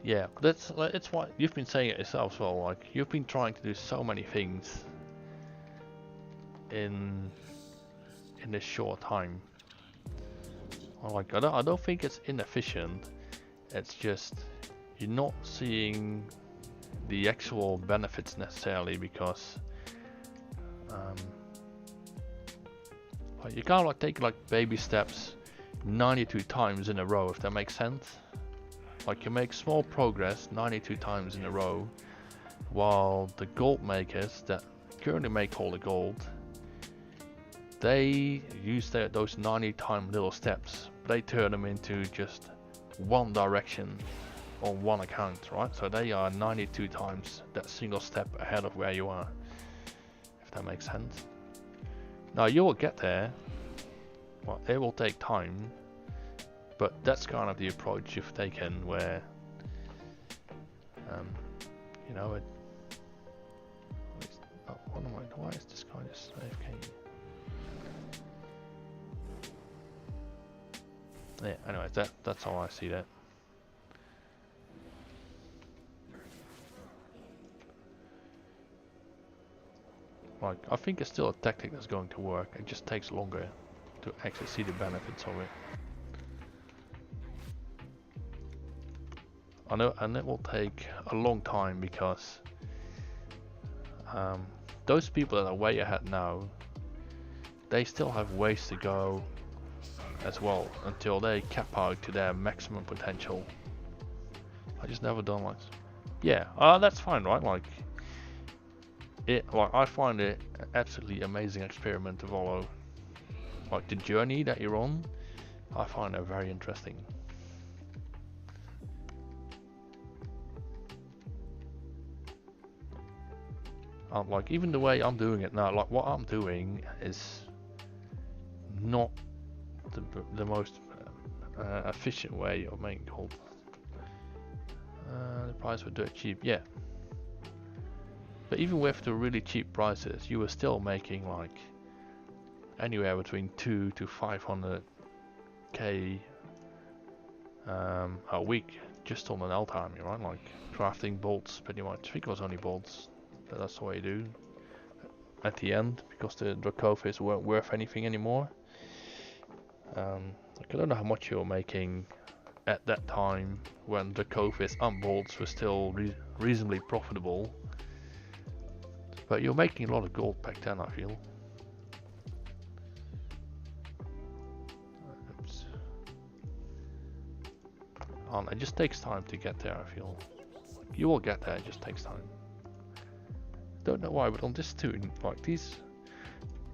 Yeah, that's like, it's what you've been saying it yourself as well. Like you've been trying to do so many things in this short time. Like I don't think it's inefficient. It's just you're not seeing the actual benefits necessarily, because like you can't like take like baby steps 92 times in a row, if that makes sense. Like you make small progress 92 times in a row, while the gold makers that currently make all the gold, they use those 90 time little steps, they turn them into just one direction on one account, right? So they are 92 times that single step ahead of where you are, if that makes sense. Now you will get there, well, it will take time, But that's kind of the approach you've taken, where you know it. Oh, why is this guy just AFK? Yeah. Anyways, that's how I see that. Like, I think it's still a tactic that's going to work. It just takes longer to actually see the benefits of it. I know, and it will take a long time, because those people that are way ahead now, they still have ways to go as well until they cap out to their maximum potential. I just never done like, yeah, that's fine, right? Like, I find it an absolutely amazing experiment to follow. Like, the journey that you're on, I find it very interesting. Like, even the way I'm doing it now, like what I'm doing is not the most efficient way of making gold. The price for dirt cheap, yeah. But even with the really cheap prices, you were still making like anywhere between 2 to 500k a week just on an alt army, right? Like crafting bolts, pretty much. I think it was only bolts. That's the way you do at the end, because the Dracophis weren't worth anything anymore. Like, I don't know how much you were making at that time when Dracophis and bolts were still reasonably profitable. But you're making a lot of gold back then, I feel. Oops. It just takes time to get there, I feel. You will get there, it just takes time. Don't know why, but on this tune, like these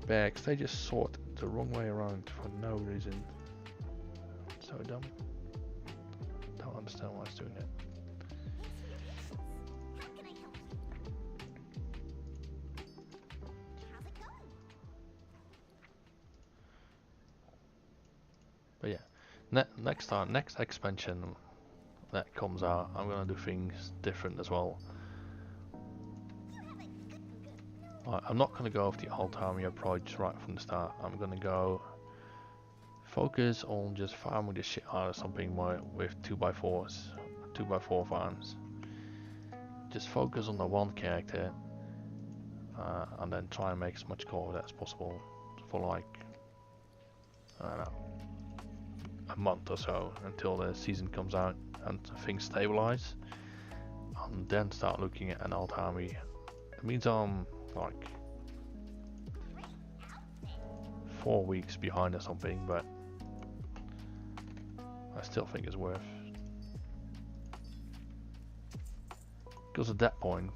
bags, they just sort the wrong way around for no reason. So dumb. Don't understand why it's doing that. How can I help you? How's it going? But yeah, next expansion that comes out, I'm gonna do things different as well. I'm not going to go off the alt army approach right from the start. I'm going to go focus on just farming the shit out of something more with 2x4s, 2x4 farms. Just focus on the one character and then try and make as much gold as possible for like, I don't know, a month or so until the season comes out and things stabilize. And then start looking at an alt army. It means I'm like 4 weeks behind or something, but I still think it's worth, because at that point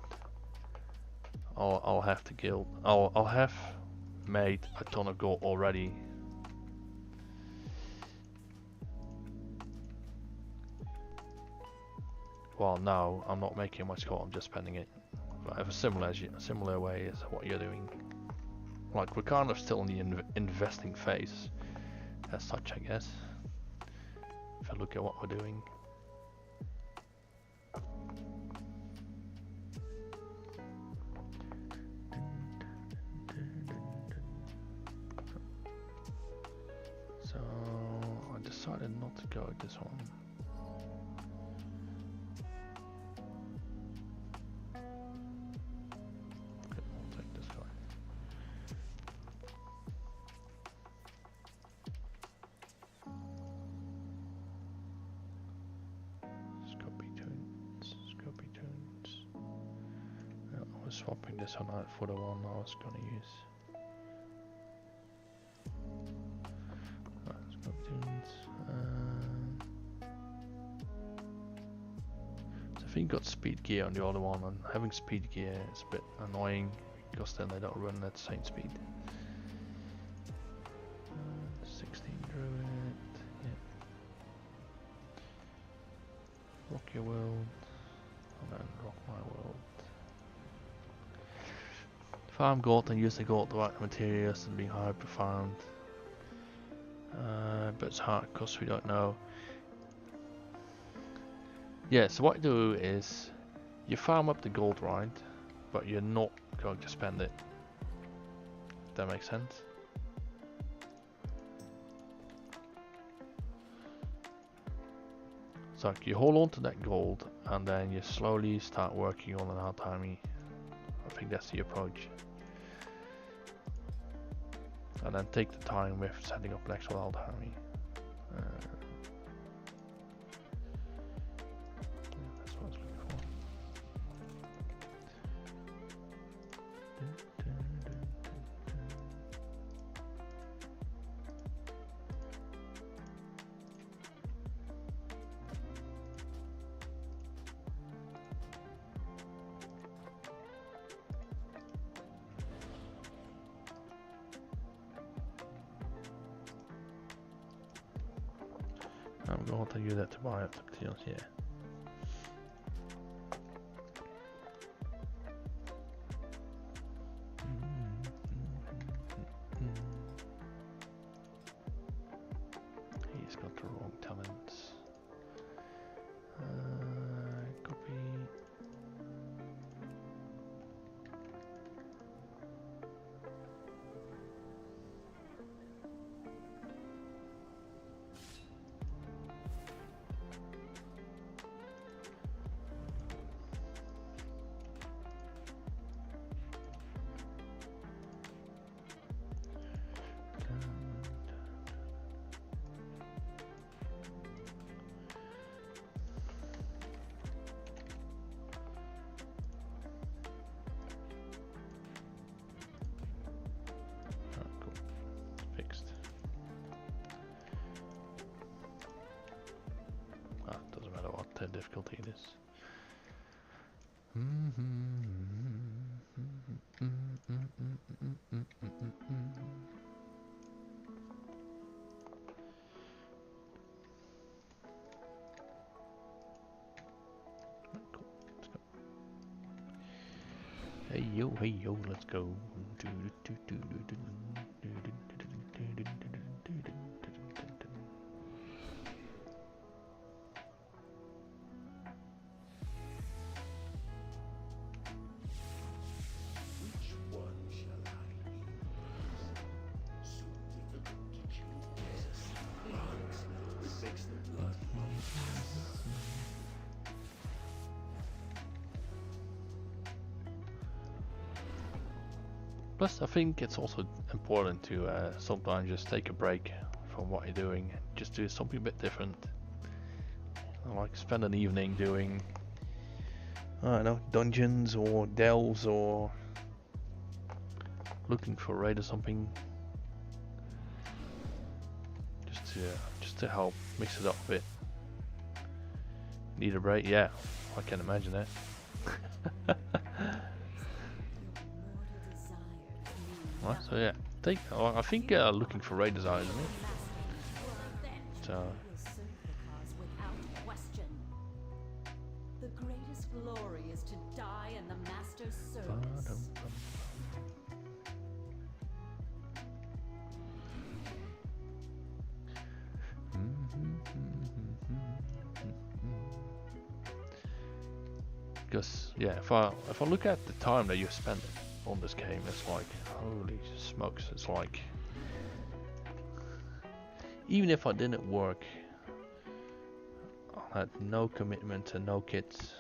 I'll have to guild. I'll have made a ton of gold already. Well, now I'm not making much gold, I'm just spending it. I have a similar way as what you're doing. Like, we're kind of still in the investing phase as such, I guess. If I look at what we're doing. So I decided not to go with this one. Swapping this one out for the one I was going to use. Right, let's go tunes. So I think got speed gear on the other one, and having speed gear is a bit annoying because then they don't run at the same speed. 16 druid, yeah. Rock your world, and then rock my world. Farm gold and use the gold to right materials and being hard to found. But it's hard because we don't know. Yeah, so what you do is you farm up the gold, right? But you're not going to spend it. That makes sense? So like you hold on to that gold and then you slowly start working on an alt army. I think that's the approach. And then take the time with setting up an actual alt army. Yeah, that's what I was looking for. I'm going to use that to buy up the deals, yeah. He's got the wrong talents. Copy. Cool. Fixed. Doesn't matter what the difficulty it is. Hey yo, let's go. Which one shall I be first? So difficult to choose. What makes the blood pump faster? Plus, I think it's also important to sometimes just take a break from what you're doing, just do something a bit different. Like spend an evening doing, I don't know, dungeons or delves or looking for a raid or something. Just to help mix it up a bit. Need a break? Yeah, I can imagine that. Right, so yeah, I think looking for raid design, isn't it? So The greatest glory is to die in the master's service. because yeah, if I look at the time that you spent on this game, it's like holy smokes, it's like even if I didn't work, I had no commitment and no kids,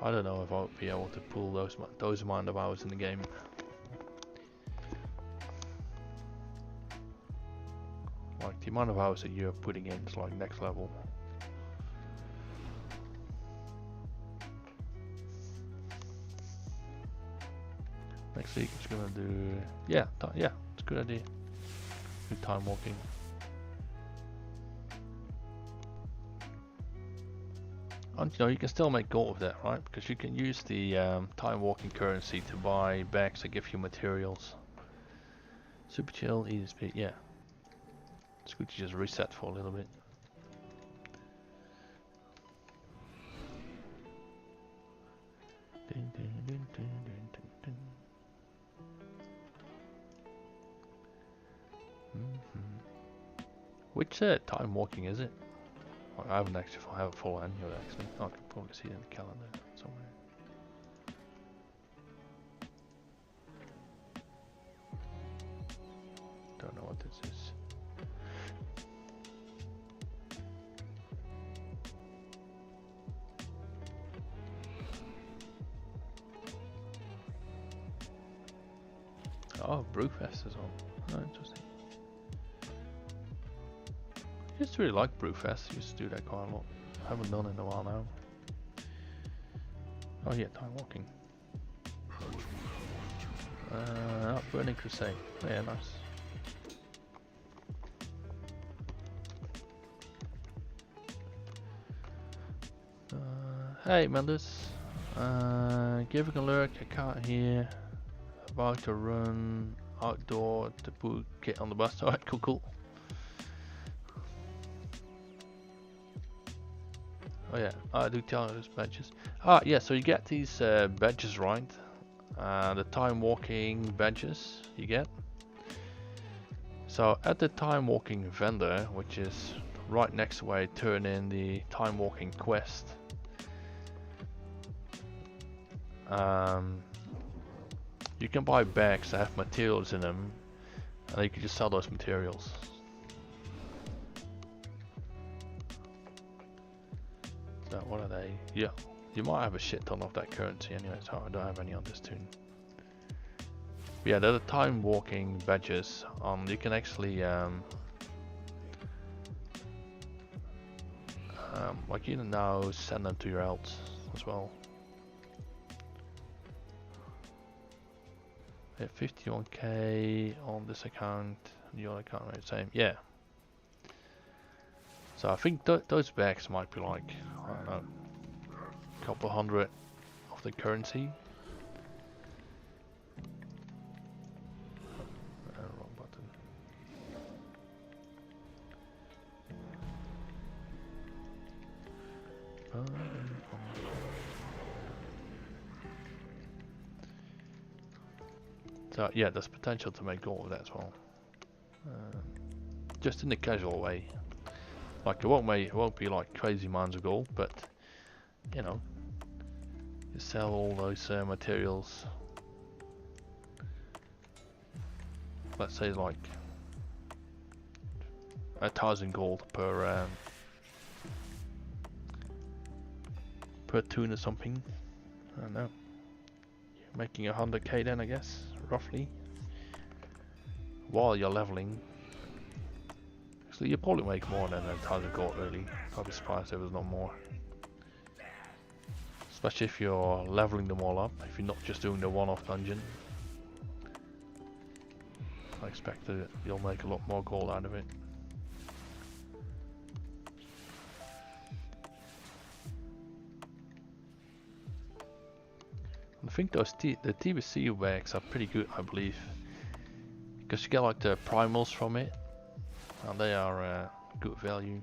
I don't know if I would be able to pull those amount of hours in the game. Like the amount of hours that you're putting in is like next level. Next week it's gonna do yeah, it's a good idea. Good time walking. And you know, you can still make gold with that, right? Because you can use the time walking currency to buy bags that give you materials. Super chill, easy speed, yeah. It's good to just reset for a little bit. Which time walking is it? I haven't actually have a full annual actually. I can probably see it in the calendar somewhere. Don't know what this is. Oh, Brewfest as well. Oh, interesting. I used to really like Brewfest. Used to do that quite a lot. Haven't done it in a while now. Oh yeah, time walking. Burning Crusade. Yeah, nice. Hey, Mendes. Giving a lurk. I can't hear. About to run outdoor to put get on the bus. Alright, cool. Oh yeah, I do tell those badges. Yeah, so you get these badges, right? The time walking badges you get. So at the time walking vendor, which is right next to where you turn in the time walking quest, you can buy bags that have materials in them, and you can just sell those materials. So what are they? Yeah, you might have a shit ton of that currency anyway, so I don't have any on this tune. But yeah, they're the time walking badges. You can actually like you can now send them to your elves as well. Yeah, 51k on this account, the other account, right? Same, yeah. So I think those bags might be like, I don't know, a couple hundred of the currency. Wrong button. So yeah, there's potential to make gold with that as well. Just in a casual way. Like it won't be like crazy amounts of gold, but you know, you sell all those materials. Let's say like 1,000 gold per tune or something. I don't know. You're making 100k then, I guess, roughly, while you're leveling. So you probably make more than 1,000 gold, really. I'd be surprised if there's not more. Especially if you're leveling them all up, if you're not just doing the one-off dungeon. I expect that you'll make a lot more gold out of it. I think those the TBC bags are pretty good, I believe. Because you get like the primals from it. And they are good value.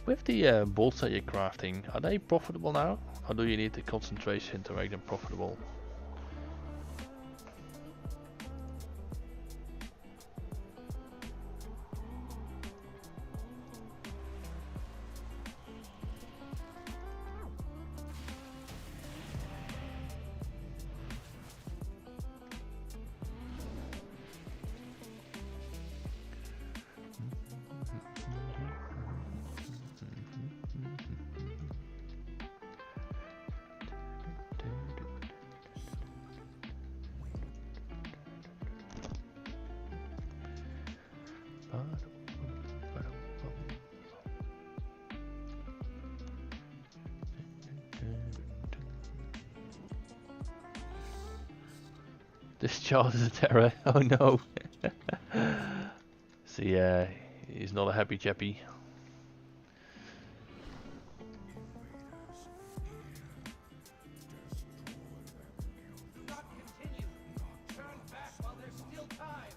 With the bolts that you're crafting, are they profitable now? Or do you need the concentration to make them profitable? This child is a terror. Oh no. See, he's not a happy chappy. Do not continue. Turn back while there's still time.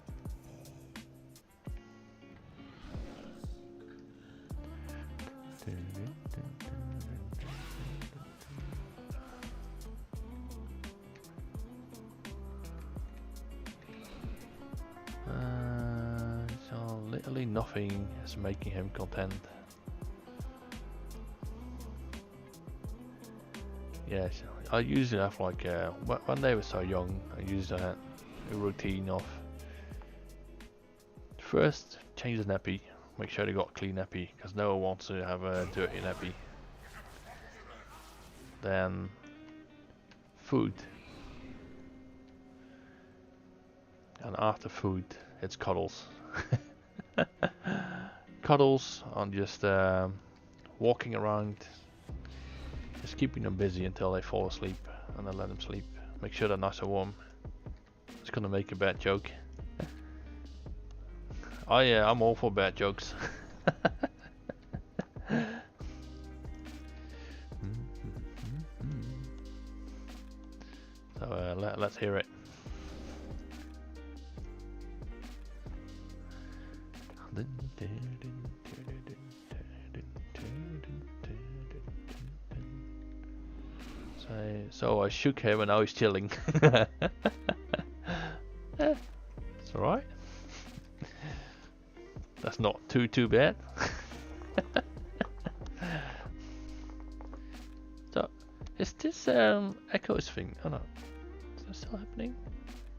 So literally nothing is making him content. Yes, I usually have like when they were so young, I used to have a routine of first change the nappy, make sure they got a clean nappy because no one wants to have a dirty nappy. Then food, and after food it's cuddles. Cuddles on just walking around, just keeping them busy until they fall asleep, and then let them sleep. Make sure they're nice and warm. It's gonna make a bad joke. Oh yeah, I'm all for bad jokes. So let's hear it. So I shook him and now he's chilling. It's alright. That's not too bad. So is this echoes thing? Oh no, is that still happening?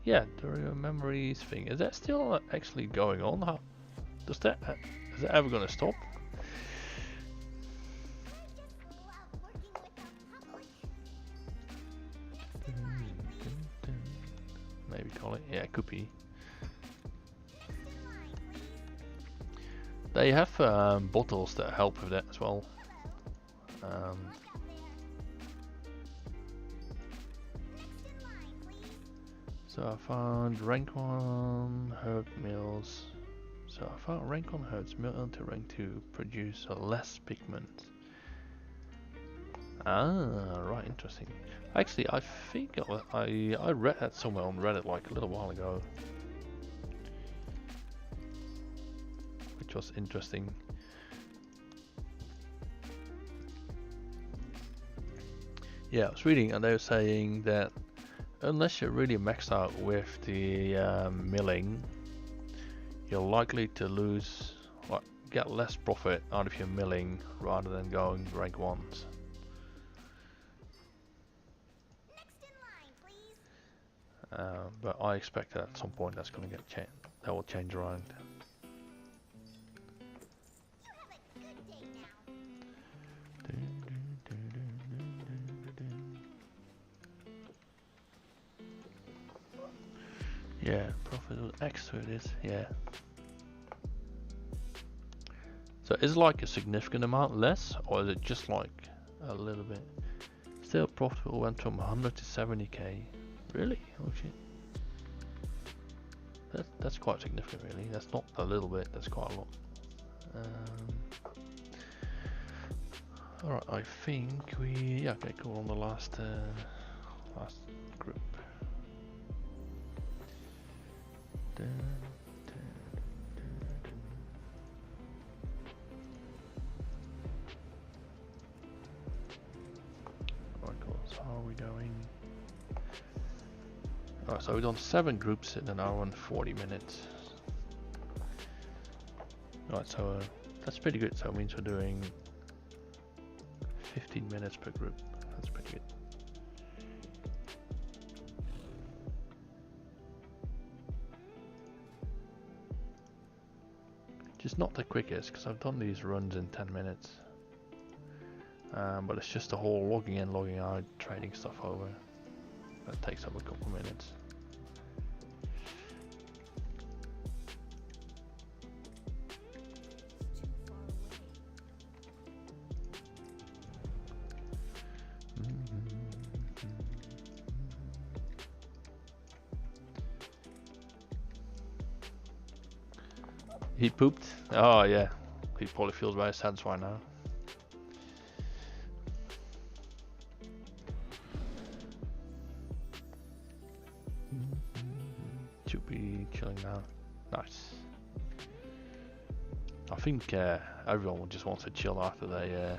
Yeah, the memories thing. Is that still actually going on? How does that? Is that ever gonna stop? Maybe call it. Yeah, could be. They have bottles that help with that as well. So I found rank 1 herb meals. So I found rank 1 herbs mill to rank 2 produce less pigment. Ah, right, interesting. Actually, I think I read that somewhere on Reddit like a little while ago, which was interesting. Yeah, I was reading and they were saying that unless you're really maxed out with the milling, you're likely to lose, get less profit out of your milling rather than going rank 1s. But I expect that at some point that's going to get changed. That will change around. Yeah, profit with X to it is, yeah. So is it like a significant amount less, or is it just like a little bit? Still profitable went from 100 to 70k. Really? Oh shit. That's quite significant really. That's not a little bit, that's quite a lot. Alright, I think yeah, okay, cool, on the last group. Alright, cool, so how are we going? Alright, so we've done 7 groups in an hour and 40 minutes. Alright, so that's pretty good, so it means we're doing 15 minutes per group. That's pretty good. Just not the quickest, because I've done these runs in 10 minutes. But it's just the whole logging in, logging out, trading stuff over. That takes up a couple of minutes. He pooped? Oh yeah. He probably feels very satisfied now. Should be chilling now. Nice. I think everyone just wants to chill after they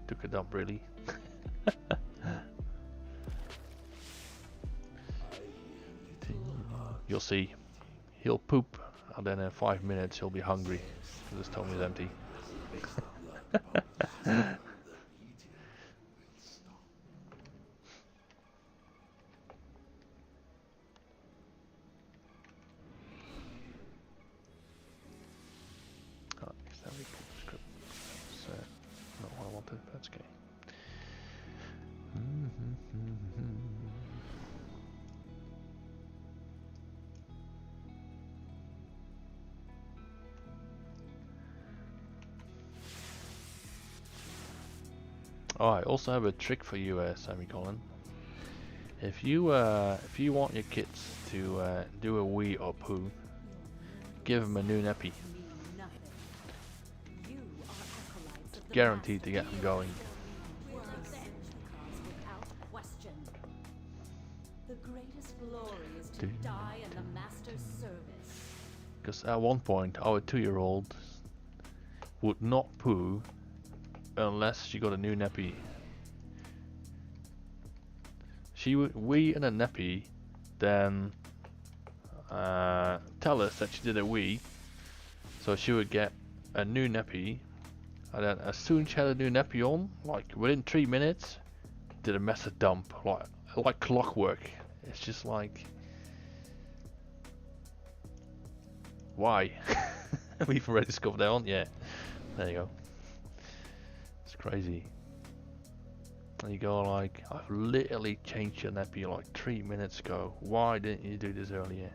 took a dump, really. You'll see. He'll poop, and then in 5 minutes he'll be hungry because his tummy's empty. Not what I wanted, but that's okay. Oh, I also have a trick for you, Semicolon. If you want your kids to do a wee or poo, give them a new nappy. Guaranteed to get them going. The greatest glory is to die in the master's service. Because at one point, our 2-year-old would not poo unless she got a new nappy. She would wee in a nappy, then tell us that she did a wee, so she would get a new nappy, and then as soon as she had a new nappy on, like within 3 minutes, did a massive dump, like clockwork. It's just like, why? We've already discovered that one. Yeah, there you go. It's crazy. And you go like, I've literally changed your nappy like 3 minutes ago. Why didn't you do this earlier?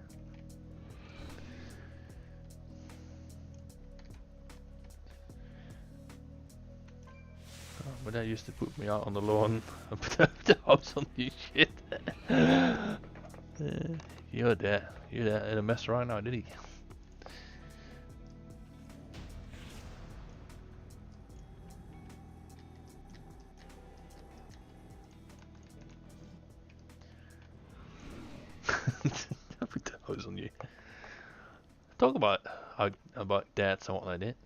Oh, but that used to put me out on the lawn and put the house on your shit. You're there in a mess right now, did he? I put the hose on you. Talk about dads and what they did.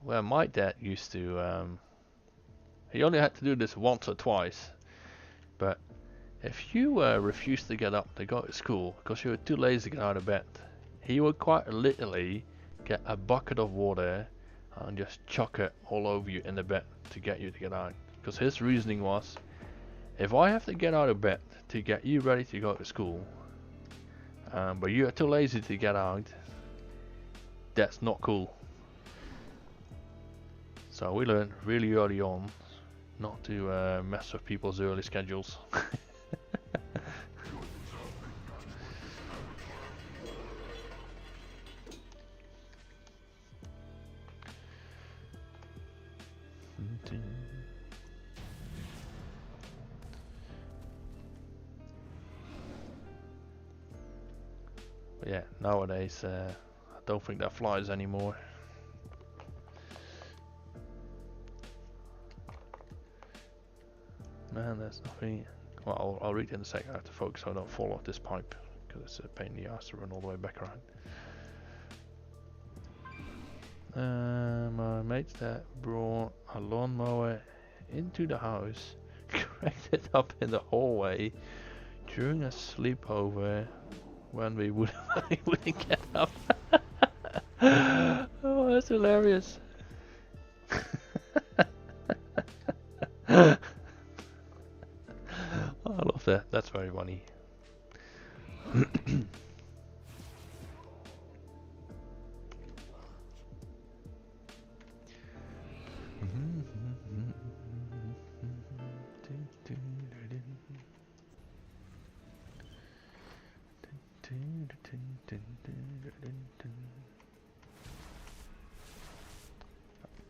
Well, my dad used to. He only had to do this once or twice, but if you refused to get up to go to school because you were too lazy to get out of bed, he would quite literally get a bucket of water and just chuck it all over you in the bed to get you to get out. Because his reasoning was, if I have to get out of bed to get you ready to go to school, but you are too lazy to get out, that's not cool. So we learned really early on not to mess with people's early schedules. But yeah, nowadays I don't think that flies anymore. Man, there's nothing. Well, I'll read it in a sec. I have to focus so I don't fall off this pipe because it's a pain in the ass to run all the way back around. My mates that brought a lawnmower into the house, cranked it up in the hallway during a sleepover when we wouldn't get up. Oh, that's hilarious. I love that. That's very funny.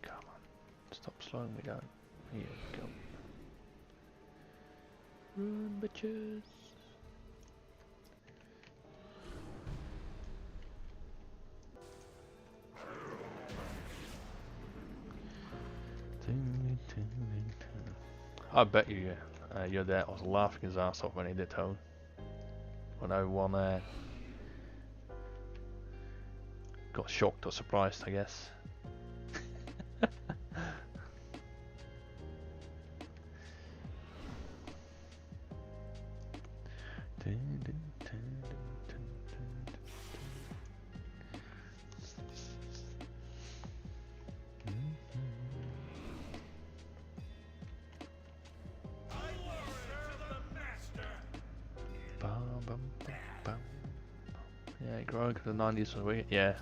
Come on, stop slowing me down. Here we go. Run, bitches. I bet you your dad was laughing his ass off when he did home. When everyone got shocked or surprised, I guess. Yeah, growing to the 90s was weird. Yeah.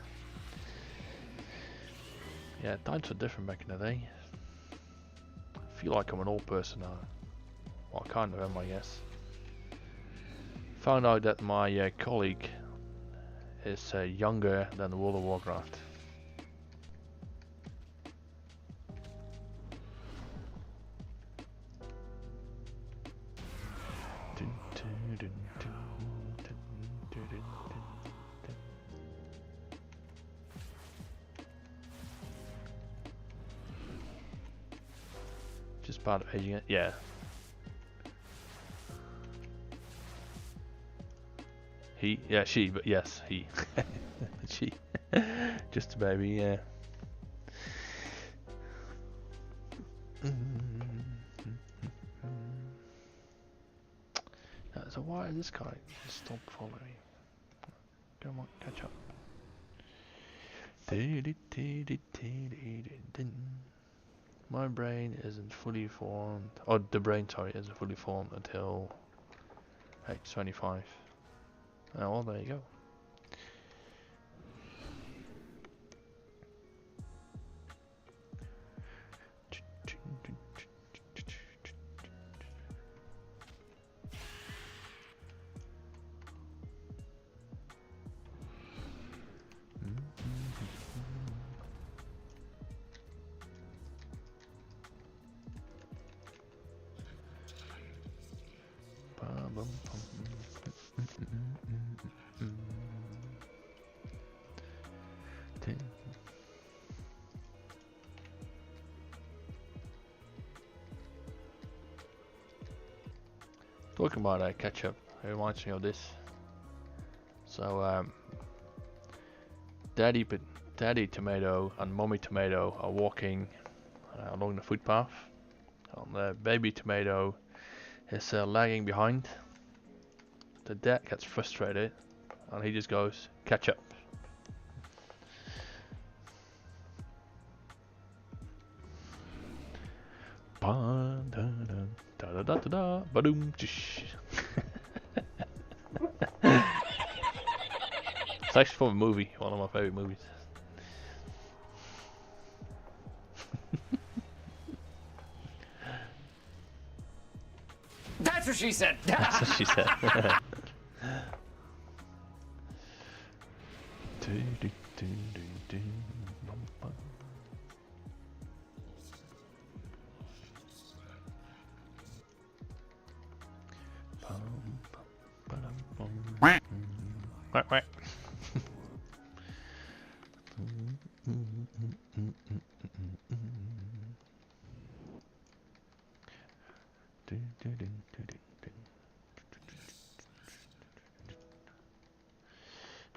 Yeah, times were different back in the day. I feel like I'm an old person now. Well, I kind of am, I guess. Found out that my colleague is younger than World of Warcraft. Just part of aging it, yeah. He, yeah, she, but yes, he. She. Just a baby, yeah. So why is this guy just stop following? Come on, catch up. My brain isn't fully formed. Oh, the brain, sorry, isn't fully formed until age 25. Oh, well, there you go. Talking about ketchup, it reminds me of this. So, Daddy Tomato and Mommy Tomato are walking along the footpath. And the baby tomato is lagging behind. The dad gets frustrated and he just goes, ketchup. Ba-doom. It's actually from a movie, one of my favorite movies. That's what she said. That's what she said. Quack.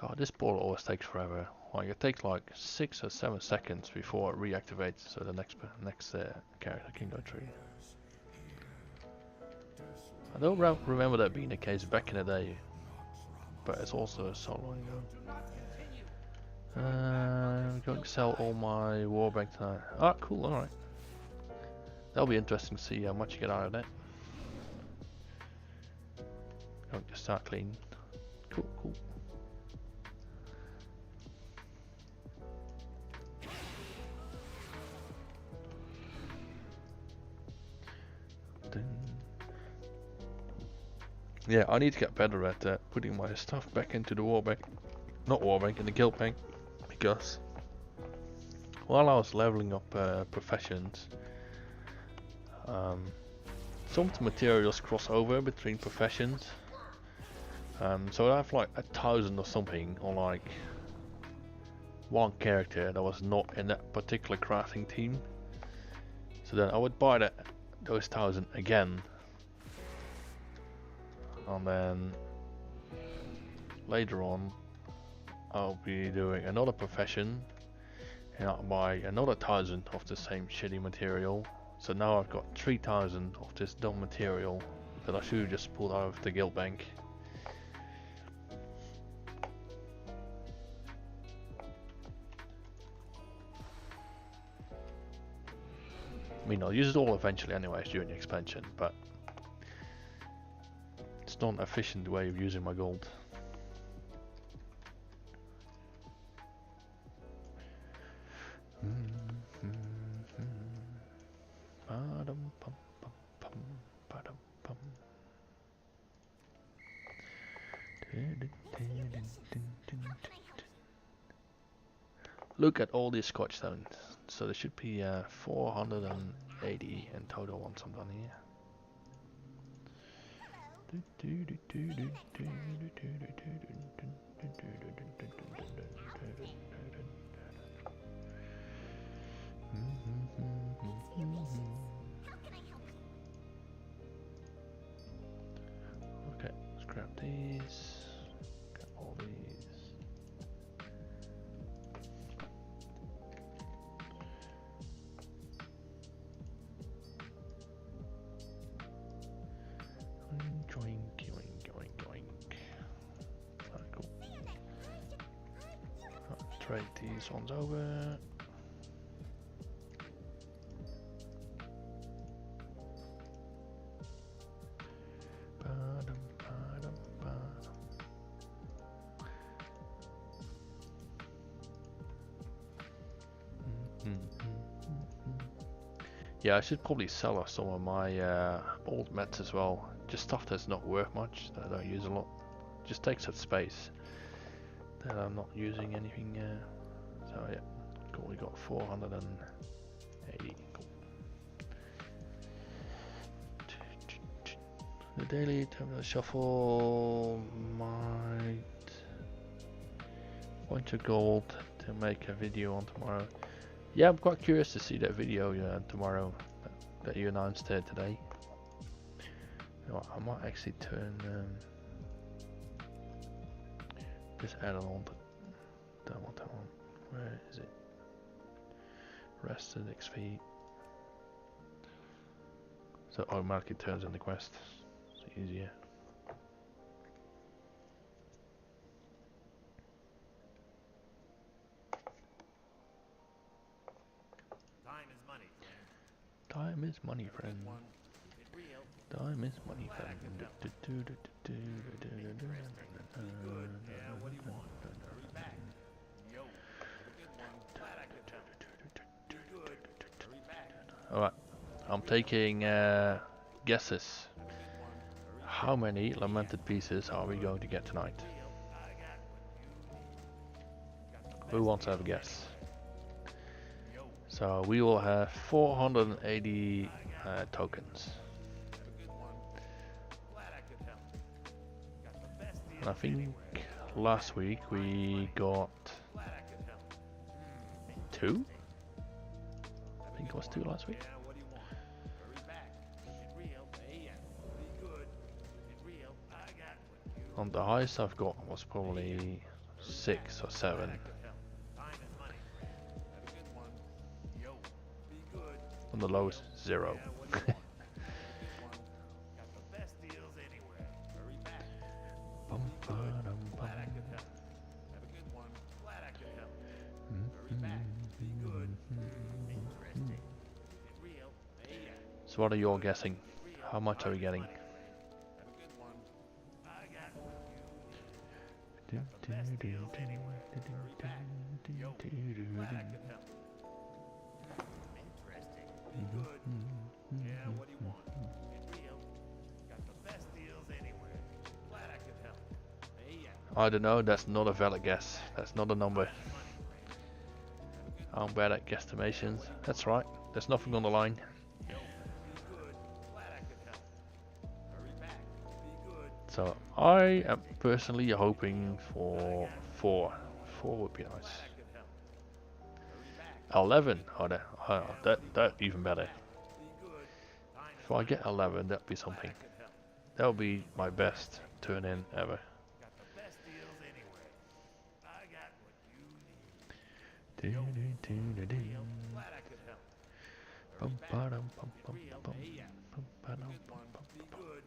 Oh, this portal always takes forever. Like it takes like 6 or 7 seconds before it reactivates, so the next character can go through. I don't remember that being the case back in the day, but it's also so long ago. I'm going to sell all my warbank tonight. Ah, cool, alright. That'll be interesting to see how much you get out of that. Going to start cleaning. Cool. Yeah, I need to get better at putting my stuff back into the warbank. Not warbank, in the guild bank. Because while I was leveling up professions, some of the materials cross over between professions. So I have like 1,000 or something on like one character that was not in that particular crafting team. So then I would buy those 1,000 again, and then later on I'll be doing another profession and I'll buy another 1,000 of the same shitty material. So now I've got 3,000 of this dumb material that I should have just pulled out of the guild bank. I mean, I'll use it all eventually anyways during the expansion, but it's not an efficient way of using my gold. Look at all these scotch stones. So there should be 480 in total once I'm done here. Okay, let's grab these. Grab all these. Joink, joink, joink, joink. Alright, cool. I'll trade these ones over. Yeah, I should probably sell off some of my old mats as well. Just stuff that's not worth much, that I don't use a lot. Just takes up space. That I'm not using anything. So yeah, cool. We got 480. Cool. The daily terminal shuffle might bunch of gold to make a video on tomorrow. Yeah, I'm quite curious to see that video tomorrow that you announced today. You know, I might actually turn this add-on on that one. Where is it? Rested XP. So it automatically turns in the quest. It's easier. Time is money, friend. Time is money, friend. Alright, I'm taking guesses. How many lamented pieces are we going to get tonight? Who wants to have a guess? So we will have 480 tokens. And I think last week we got 2? I think it was 2 last week. On the highest I've got was probably 6 or 7. On the lowest, 0. So what are you all guessing? How much are we getting? I don't know, that's not a valid guess. That's not a number. I'm bad at guesstimations. That's right, there's nothing on the line. So I am personally hoping for 4. 4 would be nice. 11, that's even better. If I get 11, that'd be something. That would be my best turn in ever. Got the best deals anywhere. I got what you need. Do, Yo, do, do, do, do. real. Glad I could help. Bum, Hurry back. ba-dum, bum, Get bum, real. bum, Hey, yeah. bum, ba-dum, Good bum, one. bum, Be bum. good.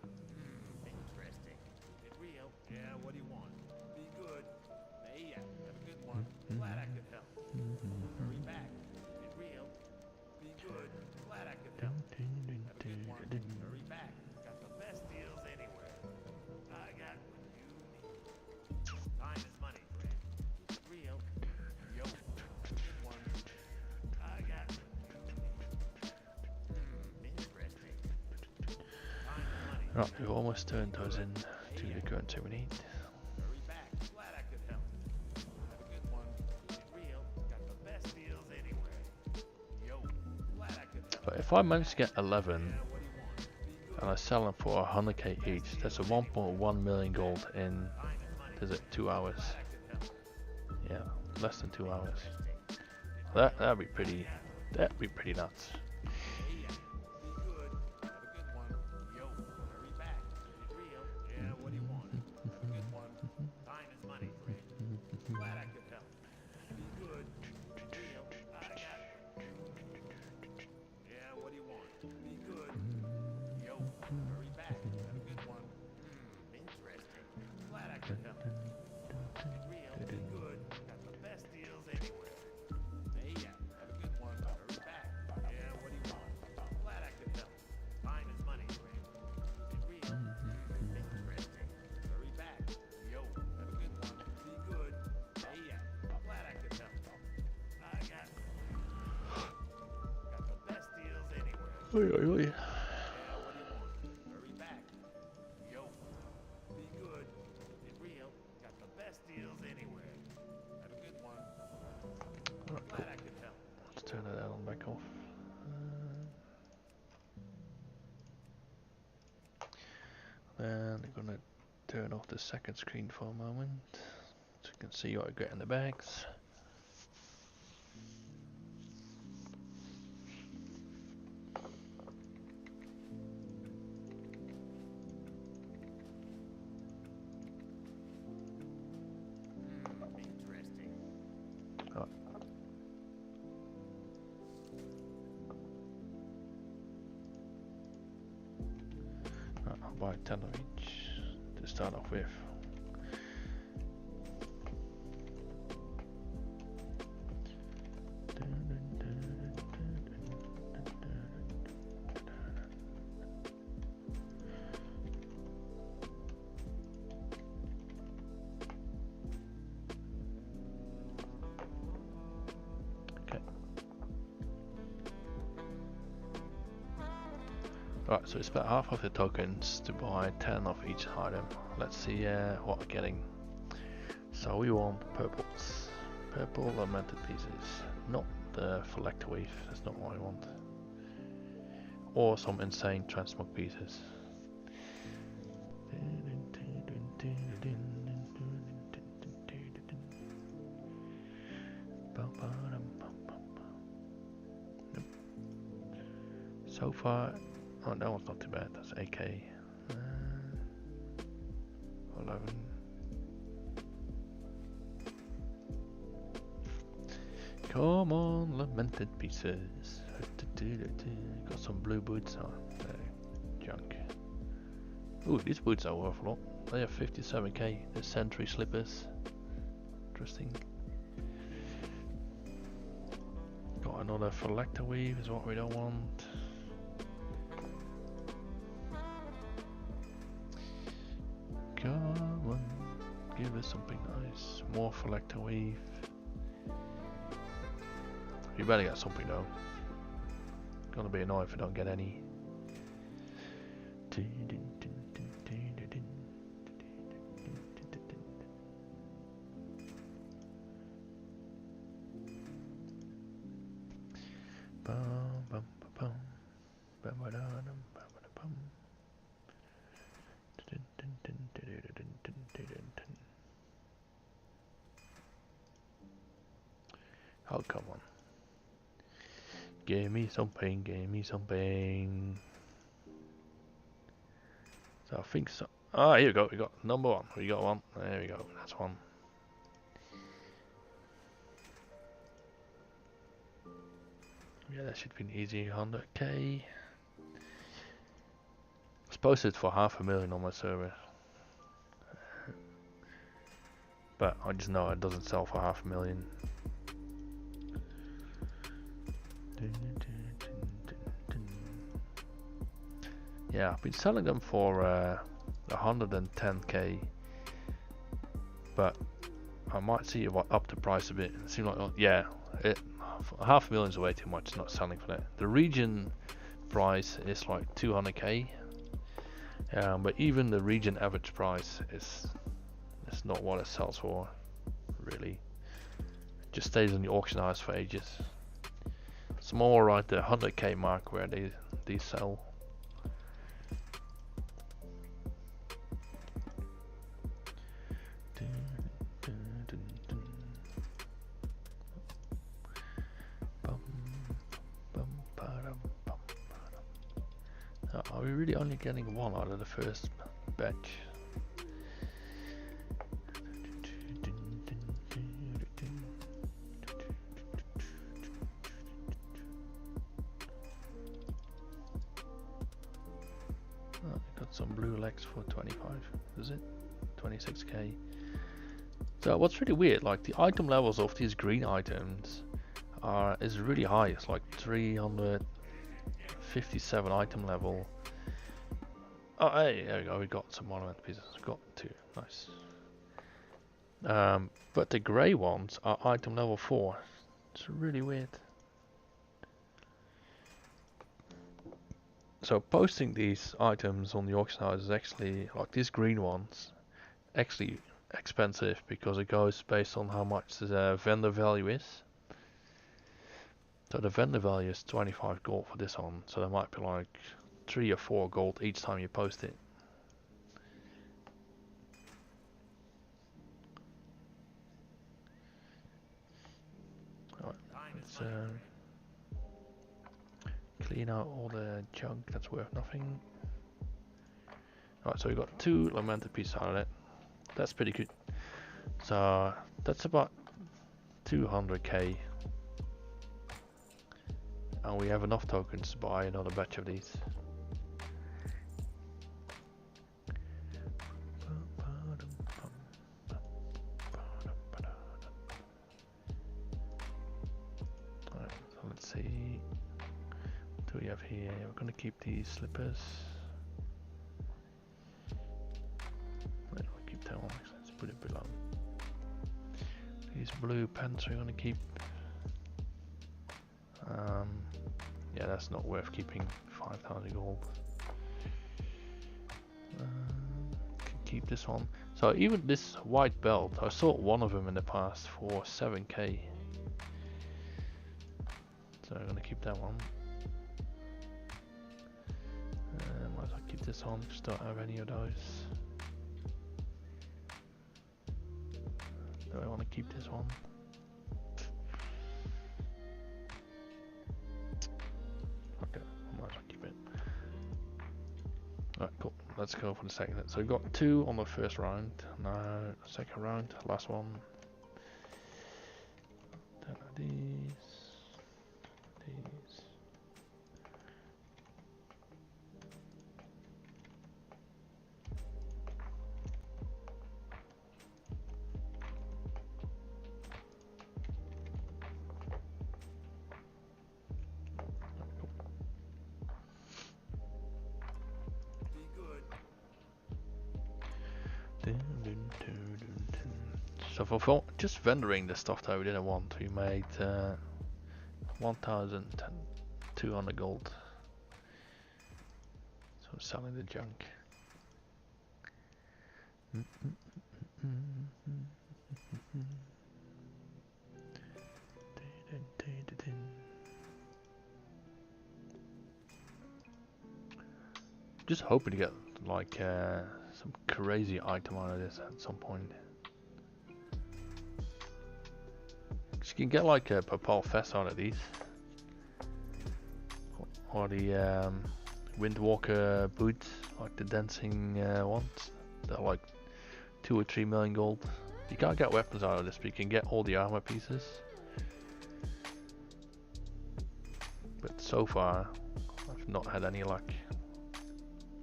Interesting. Get real. Yeah, what do you want? Be good. Hey, yeah. Have a good one. Glad I could help. Hurry back. Get real. Be good. Glad I could help. Do, do, Have a good do, one. do, do. Hurry back. Got the best deals anywhere. I got what you need. Time is money, friend. Get real. Yo. Good one. I got what you need. Interesting. Time is money. Right, we've almost turned those in to the currency we need. Hurry back. Glad I could help. Have a good one. Get real. Got the best deals anywhere. Yo. Glad I could help. But if I manage to get 11 Yeah, what do you want? Be good. and I sell them for 100k each, that's a 1.1 million gold in, Time is money. is it 2 hours? Glad I could help. Yeah, less than 2 hours. Interesting. That'd be pretty nuts. Hey, yeah. Be good. Have a good one. Yo. Hurry back. Get real. Yeah, what do you want? Have a good one. Time is money, friend. Glad I could help. Be good. Real. I got what you need. Yeah, what do you want? Be good. Yo. Hurry back. Have a good one. Interesting. Glad I could help. Be real. Be good. Got the best deals anywhere. Hey, yeah. Have a good one. Hurry back. Yeah, what do you want? Glad I could help. Time is money, friend. Be real. Interesting. Hurry back. Yo. Have a good one. Be good. Hey, yeah. Glad I could help. I got the best deals anywhere. Oi, oi, oi. Yeah, what do you want? Hurry back. Yo. Be good. Get real. Got the best deals anywhere. Have a good one. Right, Glad cool. I could help. Let's turn that on back off. Then I'm gonna turn off the second screen for a moment, so you can see what I got in the bags. Interesting. I'll buy 10 of each to start off with. Okay. Right, so it's about half of the tokens to buy 10 of each item. Let's see what we're getting. So we want purples. Purple lamented pieces. Not the Phylacter Weave, that's not what I want. Or some insane transmog pieces. Nope. So far, oh, that one's not too bad. That's AK. 11. Come on, lamented pieces. Got some blue boots on. Junk. Ooh, these boots are worth a lot. They have 57k. The Sentry slippers. Interesting. Got another Phylacter Weave is what we don't want. Come on, give us something nice. More Phylacter Weave. You better get something though. Gonna be annoying if I don't get any. Oh, come on. Give me something, give me something. So I think so. Ah, here we go. We got number one. We got one. There we go. That's one. Yeah, that should be an easy 100k. It's posted for 500,000 on my server. But I just know it doesn't sell for 500,000. Yeah, I've been selling them for 110k. But I might see if I up the price a bit. It seems like, yeah, 500,000 is way too much. It's not selling for that. The region price is like 200k. But even the region average price is not what it sells for, really. It just stays on the auction house for ages. It's more right the 100k mark where they sell. Are we really only getting one out of the first batch? Got some blue legs for 25, is it? 26k. So what's really weird, like the item levels of these green items is really high. It's like 357 item level. Oh, hey, there we go. We got some monument pieces. We got 2. Nice. But the grey ones are item level 4. It's really weird. So posting these items on the auction house is actually, like these green ones, actually expensive because it goes based on how much the vendor value is. So the vendor value is 25 gold for this one. So there might be like 3 or 4 gold each time you post it. Alright, let's clean out all the junk that's worth nothing. Alright, so we got 2 lamented pieces out of it. That's pretty good. So that's about 200k. And we have enough tokens to buy another batch of these. See, what do we have here? We're going to keep these slippers. Wait, we'll keep that one. Let's put it below. These blue pants we're going to keep. Yeah, that's not worth keeping. 5,000 gold. Can keep this one. So even this white belt, I saw one of them in the past for 7k. So I'm gonna keep that one. Might as well keep this on, just don't have any of those. Do I want to keep this one? Okay, I might as well keep it. Alright, cool. Let's go for the second. So we've got 2 on the first round. Now, second round, last one. Then these. So for just vendoring the stuff that we didn't want, we made 1,200 gold. So selling the junk. Just hoping to get like some crazy item out of this at some point. You can get like a Papal Fest out of these, or the Windwalker boots like the dancing ones. They're like 2 or 3 million gold. You can't get weapons out of this, but you can get all the armor pieces. But so far, I've not had any luck.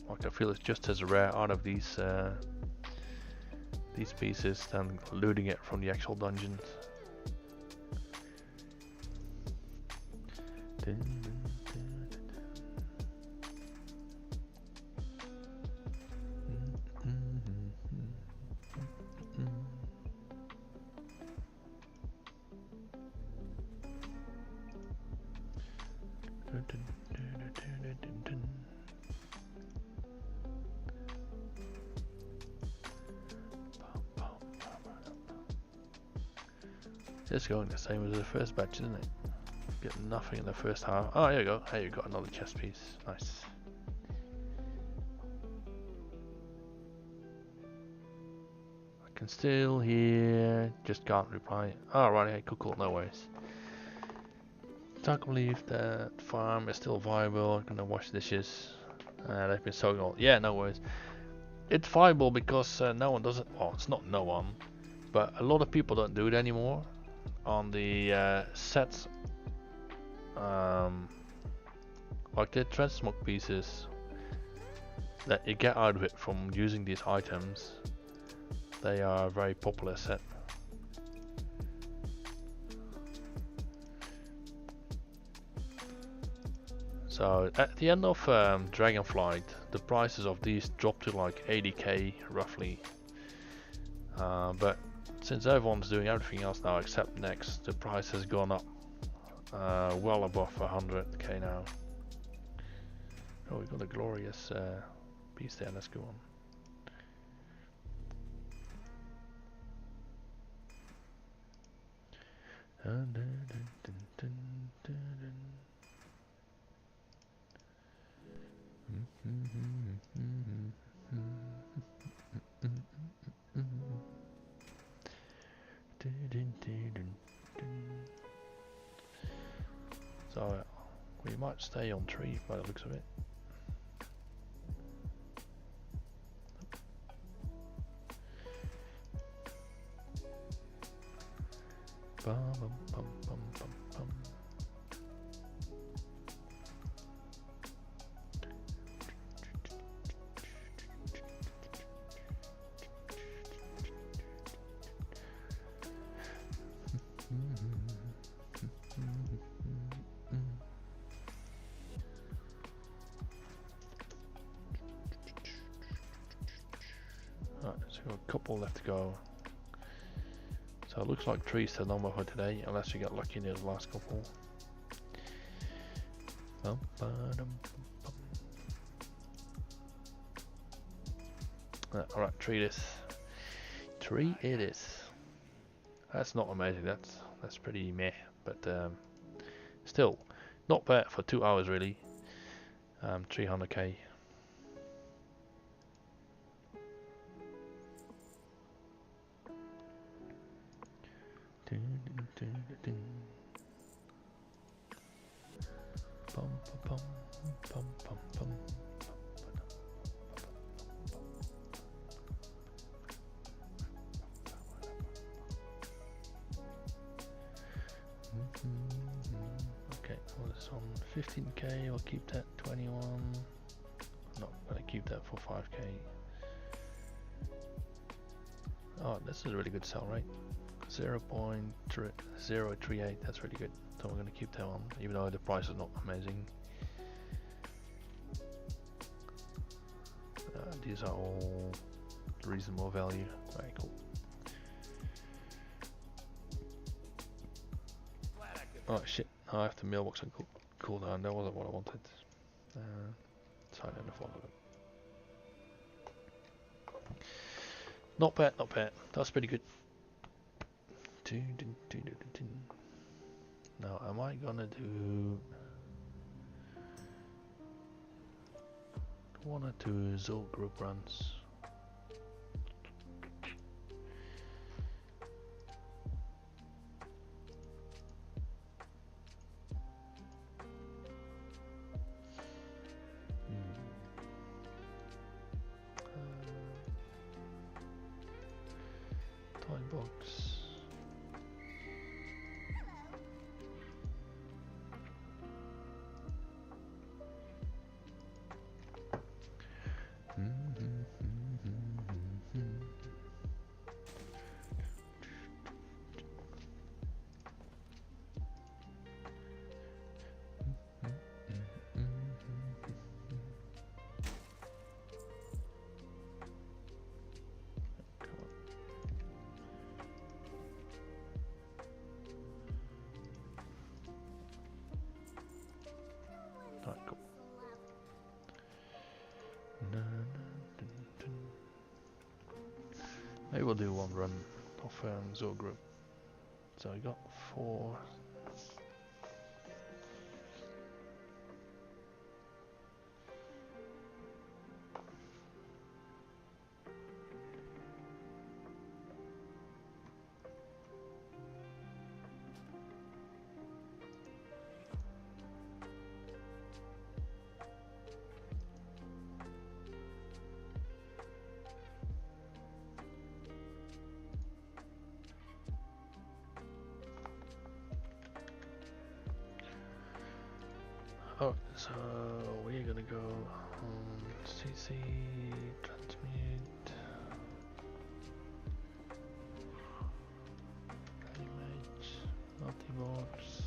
Like I feel it's just as rare out of these pieces than looting it from the actual dungeons. Just going the same as the first batch, isn't it? Get nothing in the first half. Oh, here you go. Hey, you got another chest piece. Nice. I can still hear. Just can't reply. Oh, right. Hey, cool. No worries. Can't believe that farm is still viable. I'm gonna wash dishes. They've been sewing all. Yeah, no worries. It's viable because no one does it. Well, it's not no one, but a lot of people don't do it anymore. On the sets, like the transmog pieces that you get out of it from using these items, they are a very popular set. So at the end of Dragonflight, the prices of these dropped to like 80k roughly, but since everyone's doing everything else now except Next, the price has gone up well above 100k now. Oh, we got a glorious piece there. Let's go on. So we might stay on tree by the looks of it. Bum, bum, bum, bum, bum, bum. Right, so we've got a couple left to go. So it looks like tree's the number for today, unless we got lucky in those last couple. Alright, tree this. Tree it is. That's not amazing, that's pretty meh, but still, not bad for 2 hours really. 300k. Bum, bum, bum, bum, bum. Okay, well it's on 15k, I'll keep that 21. Not gonna keep that for 5k. Oh, this is a really good sell rate. 0.038, that's really good. So we're going to keep that one, even though the price is not amazing. These are all reasonable value. Very cool. Oh shit, I have the mailbox on cool down. That wasn't what I wanted. Sign in the follow. Not bad, not bad. That's pretty good. Now, am I gonna do 1 or 2 Zul group runs? we'll do one run of Zoo Group. So we got 4. Oh, so we're gonna go on CC transmute image multibox.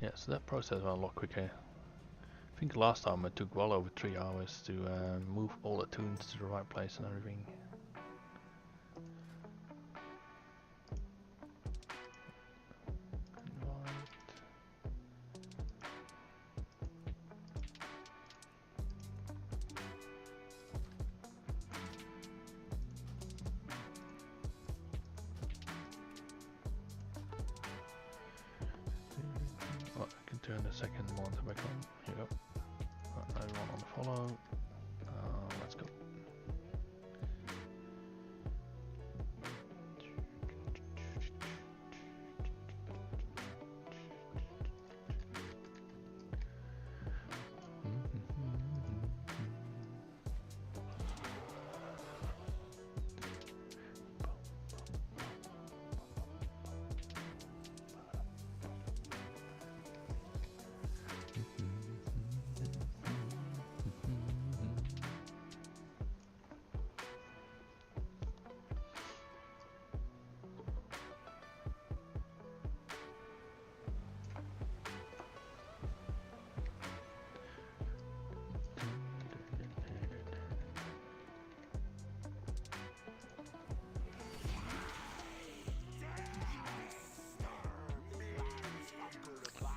Yeah, so that process went a lot quicker. I think last time it took well over 3 hours to move all the tunes to the right place and everything. Oh, I can turn the second monitor back on. Here you go. Everyone on the follow. Let's go.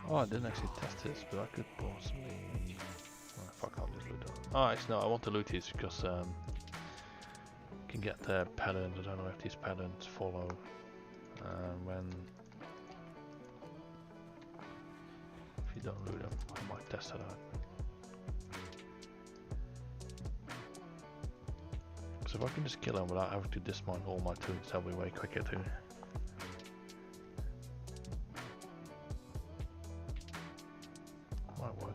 Oh, I didn't actually test this, but I could possibly... Oh, fuck, I'll just loot it. Oh, actually no, I want to loot these because you can get the patterns. I don't know if these patterns follow when... If you don't loot them, I might test it out. So if I can just kill them without having to dismount all my tunes, that'll be way quicker too. Might work.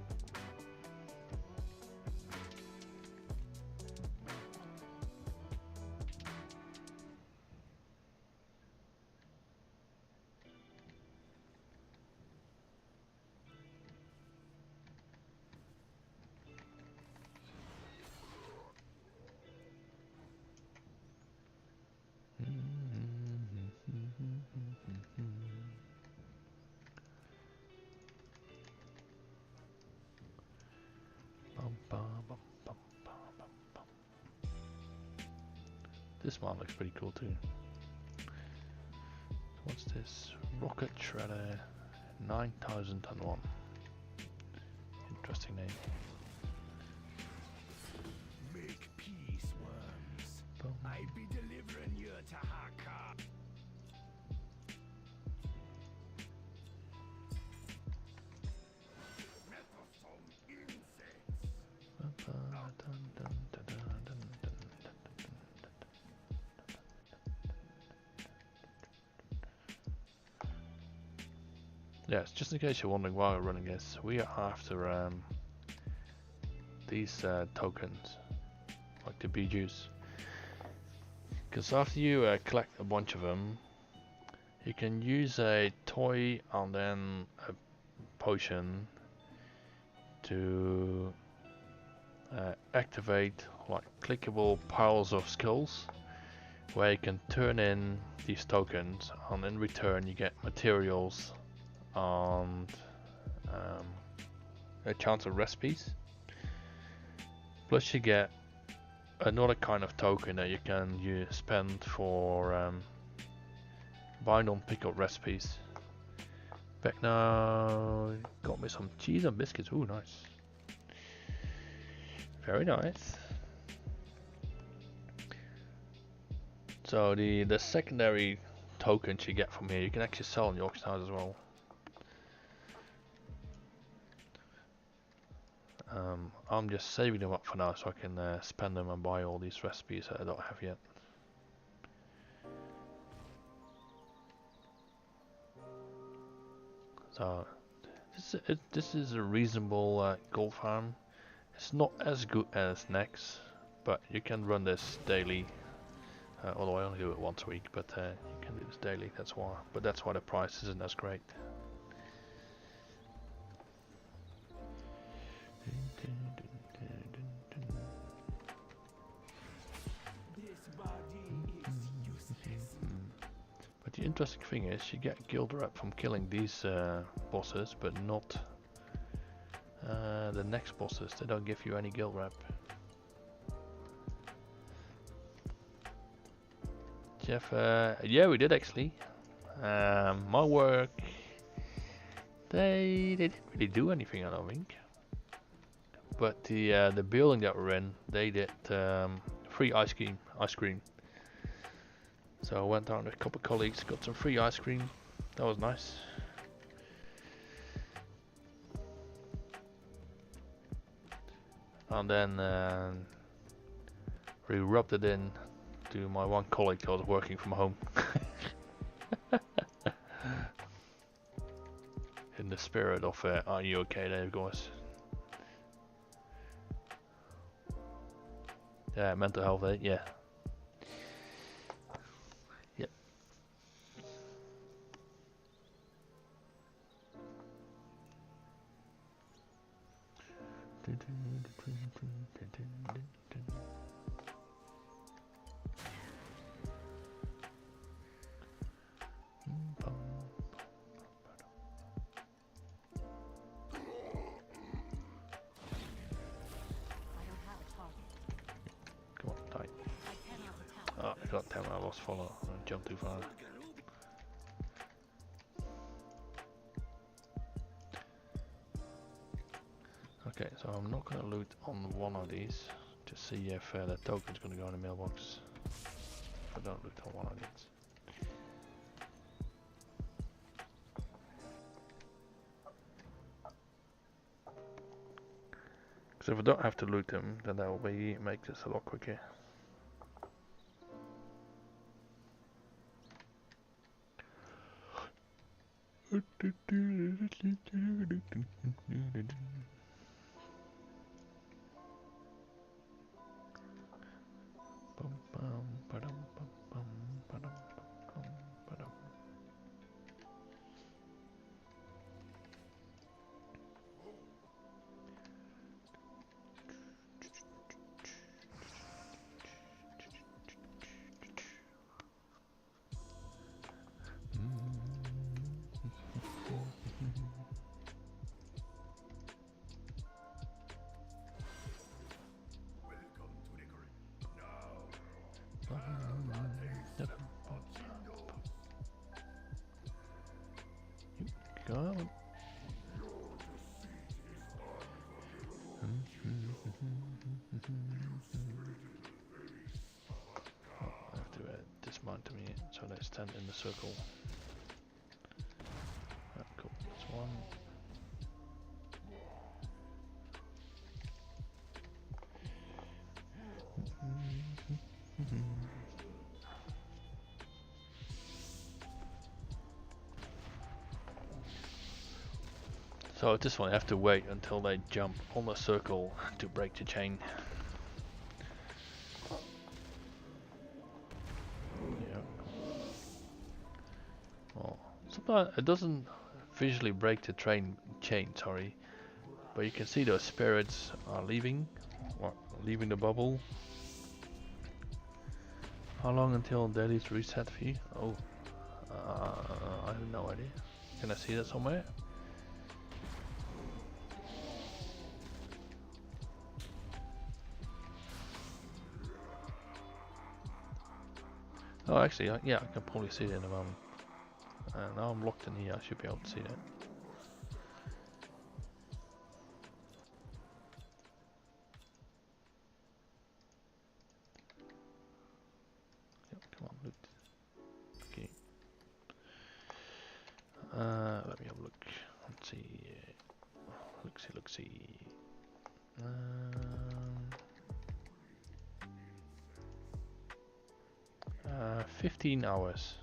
This one looks pretty cool too. What's this? Rocket Shredder 9001. Interesting name. Make peace, worms. I be delivering you to Haka. Metal insects. Yes, just in case you're wondering why we're running this, we are after these tokens, like the bijous. Because after you collect a bunch of them, you can use a toy and then a potion to activate like clickable piles of skulls, where you can turn in these tokens, and in return you get materials and a chance of recipes. Plus you get another kind of token that you can spend for buying on pickup recipes. Back now, got me some cheese and biscuits. Ooh, nice. Very nice. So the secondary tokens you get from here, you can actually sell in the auction house as well. I'm just saving them up for now so I can spend them and buy all these recipes that I don't have yet. So this is a reasonable gold farm. It's not as good as Next, but you can run this daily. Although I only do it once a week, but you can do this daily. That's why. But that's why the price isn't as great. But the interesting thing is, you get guild rep from killing these bosses, but not the next bosses. They don't give you any guild rep. Jeff, yeah, we did actually. My work, they didn't really do anything, I don't think. But the building that we're in, they did free ice cream. So I went down with a couple of colleagues, got some free ice cream. That was nice. And then we rubbed it in to my one colleague who was working from home. In the spirit of, are you okay there, guys? Yeah, mental health, yeah. Yep. Come on, die. Oh, god damn it, I lost follow. I jumped too far. Okay, so I'm not gonna loot on one of these to see if the token's gonna go in the mailbox. If I don't loot on one of these. Because if I don't have to loot them, then that will make this a lot quicker. Go. I have to dismount to me so they stand in the circle. Cool, that's one. So this one I have to wait until they jump on the circle to break the chain. Yeah. Well, sometimes it doesn't visually break the chain, sorry, but you can see those spirits are leaving the bubble. How long until daily's reset for you? Oh, I have no idea. Can I see that somewhere? Oh, actually, yeah, I can probably see it in a moment. Now I'm locked in here, I should be able to see that. Yep, come on, loot. Okay. Let me have a look. Let's see. Look, see. 15 hours.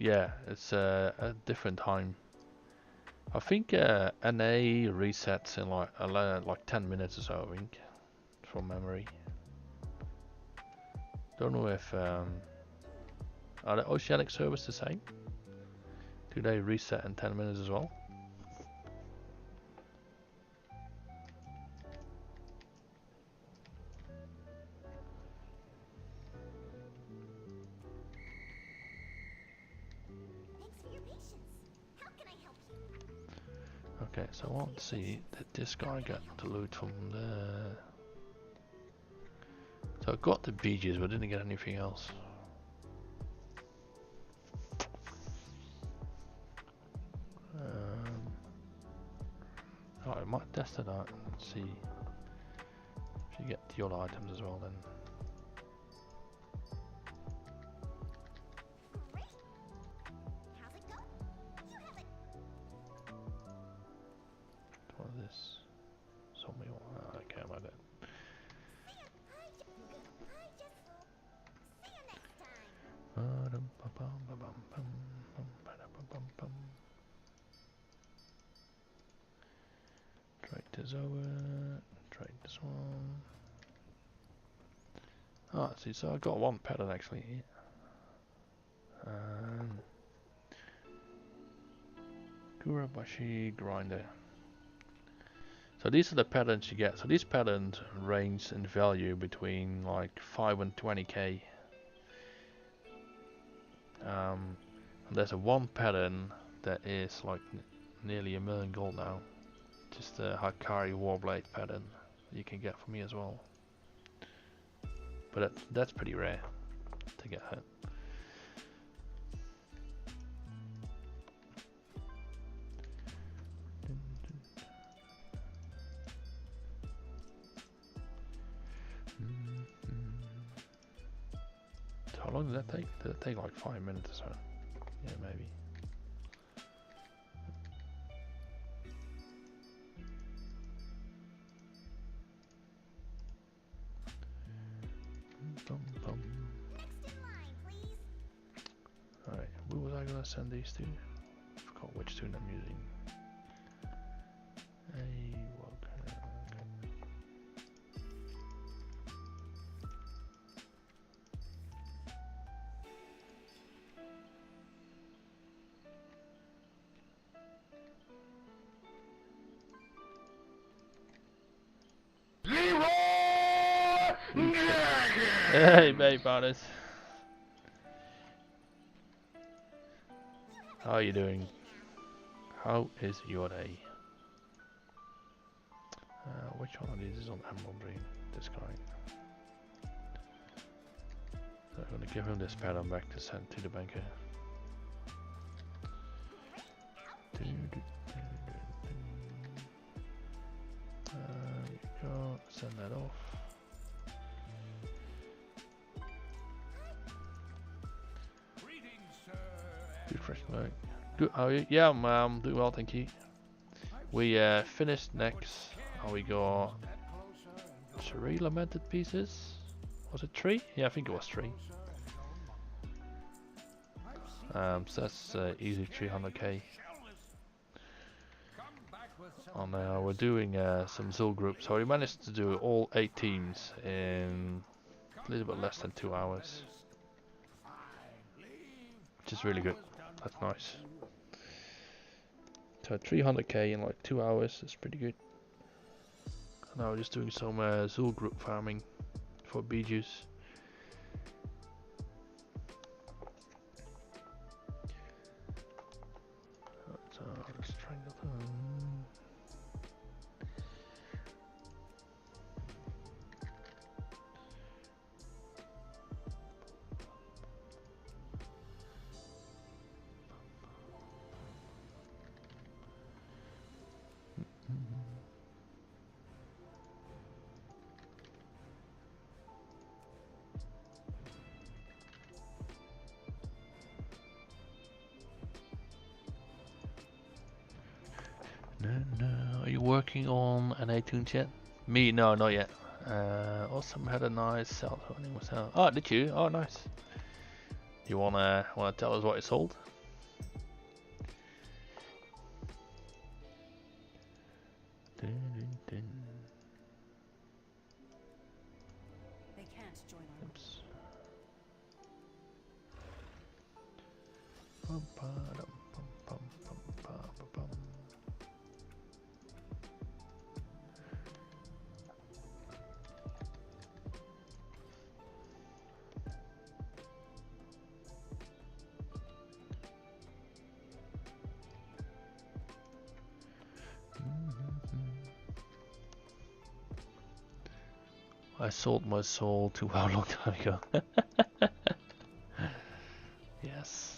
Yeah, it's a different time. I think NA resets in like 10 minutes or so, I think, from memory. Don't know if are the oceanic servers the same? Do they reset in 10 minutes as well? Thanks for your patience. How can I help you? Okay, so I want to see that this guy got the loot from the... So I got the beaches, but didn't get anything else. I might test it out and see if you get the other items as well then. Great. How's it going? You have it. What is this? Somebody want... I don't care about it. See ya. See you next time. Trade this over. Trade this one. Ah, see, so I got one pattern actually here. Kurabashi grinder. So these are the patterns you get. So these patterns range in value between like 5 and 20k. And there's a one pattern that is like nearly $1 million gold now. Just the Hakari Warblade pattern you can get from me as well. But that's pretty rare to get hit. So how long did that take? Did it take like 5 minutes or so? Yeah, maybe. Next in line, please. Alright, who was I gonna send these to? I forgot which tune I'm using. Hey, welcome. Hey, babe, artist. How are you doing? How is your day? Which one of these is on Emerald Dream? This guy. So I'm gonna give him this pattern back to send to the banker. Go send that off. Good fresh milk. Good. How are you? Yeah, I'm doing well, thank you. We finished next. We got 3 lamented pieces. Was it 3? Yeah, I think it was 3. So that's easy 300k. And we're doing some Zul groups. So we managed to do all 8 teams in a little bit less than 2 hours, which is really good. That's nice. So 300k in like 2 hours is pretty good. Now we're just doing some Zul group farming for bee juice. So let's try that. No. Are you working on an iTunes yet? Me? No, not yet. Also had a nice sell running myself. Oh, did you? Oh, nice. You wanna tell us what you sold? They can't join our Oops. Bum, ba-dum, bum, bum, bum, ba-ba-bum. I sold my soul to how long time ago? Yes.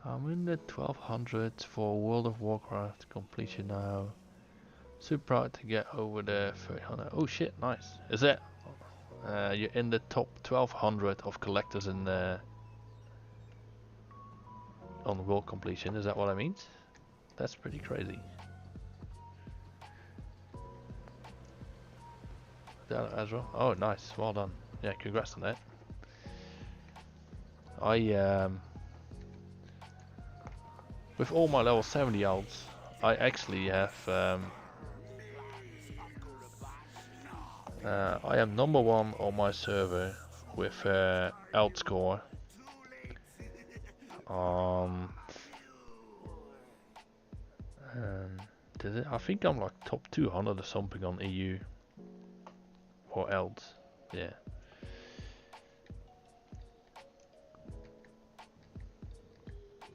I'm in the 1200s for World of Warcraft completion now. Super proud to get over the 300. Oh shit, nice. Is it? You're in the top 1200 of collectors in the on world completion. Is that what I mean? That's pretty crazy. That as well. Oh, nice. Well done. Yeah, congrats on that. With all my level 70 elves, I actually have I am number 1 on my server with eld score. I think I'm like top 200 or something on EU for elds. Yeah.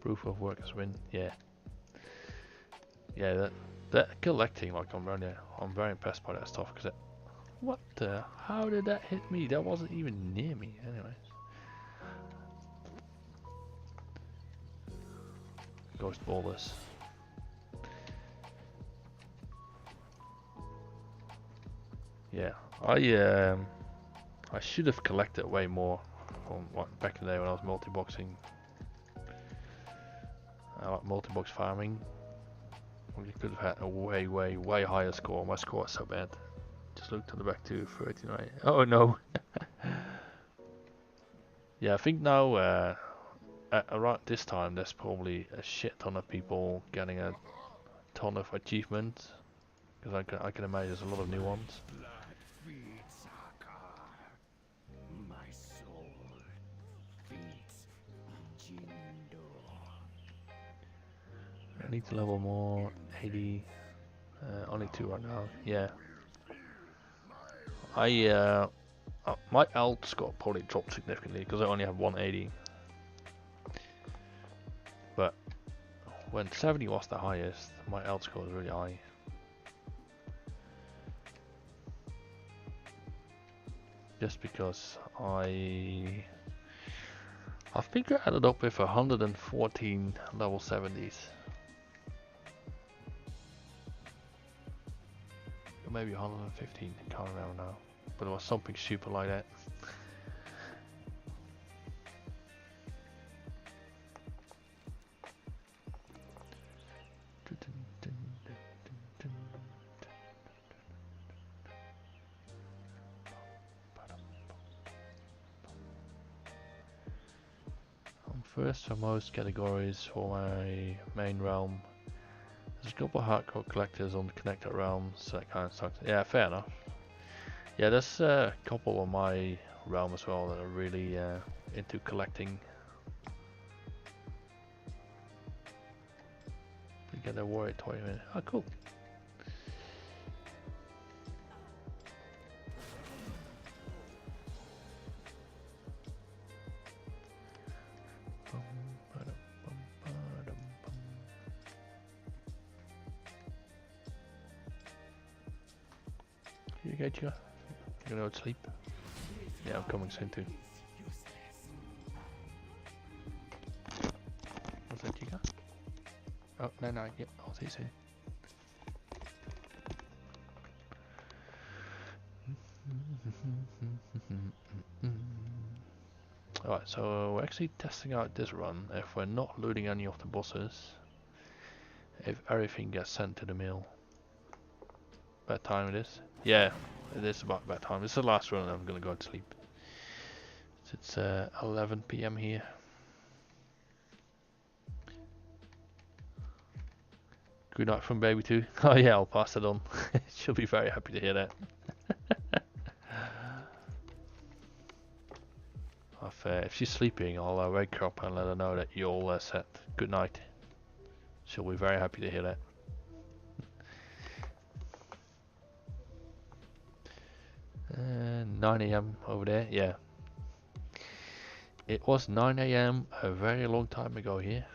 Proof of work is win. Yeah. Yeah. That collecting, like I'm very impressed by that stuff. Cause what the? How did that hit me? That wasn't even near me. Anyways. Ghost ballers. Yeah. I should have collected way more from back in the day when I was multiboxing. I like multibox farming. We could have had a way higher score. My score is so bad. Just looked on the back to 39. Oh no. Yeah, I think now around this time there's probably a shit ton of people getting a ton of achievements. Because I can imagine there's a lot of new ones. My soul feeds I need to level more. 80. Only 2 right now. Yeah. My eld score probably dropped significantly because I only have 180. But when 70 was the highest, my eld score was really high. Just because I think I ended up with 114 level 70s. Or maybe 115, I can't remember now. But it was something super like that. first for most categories for my main realm. There's a couple of hardcore collectors on the connected realms, that kind of stuff. Yeah, fair enough. Yeah, there's a couple on my realm as well that are really into collecting. You get a warrior toy in it. Oh, cool. You get you? You gonna go to sleep? Yeah, I'm coming soon too. What's that, Chica? Oh, no, yeah, I'll see you soon. Alright, so we're actually testing out this run if we're not looting any of the bosses, if everything gets sent to the mill. Bad time it is? Yeah, it is about bad time. It's the last run and I'm gonna go to sleep. It's 11 PM here. Good night from baby too. Oh yeah, I'll pass it on. She'll be very happy to hear that. If she's sleeping, I'll wake her up and let her know that you're all set. Good night. She'll be very happy to hear that. 9 AM over there, yeah. It was 9 AM a very long time ago here.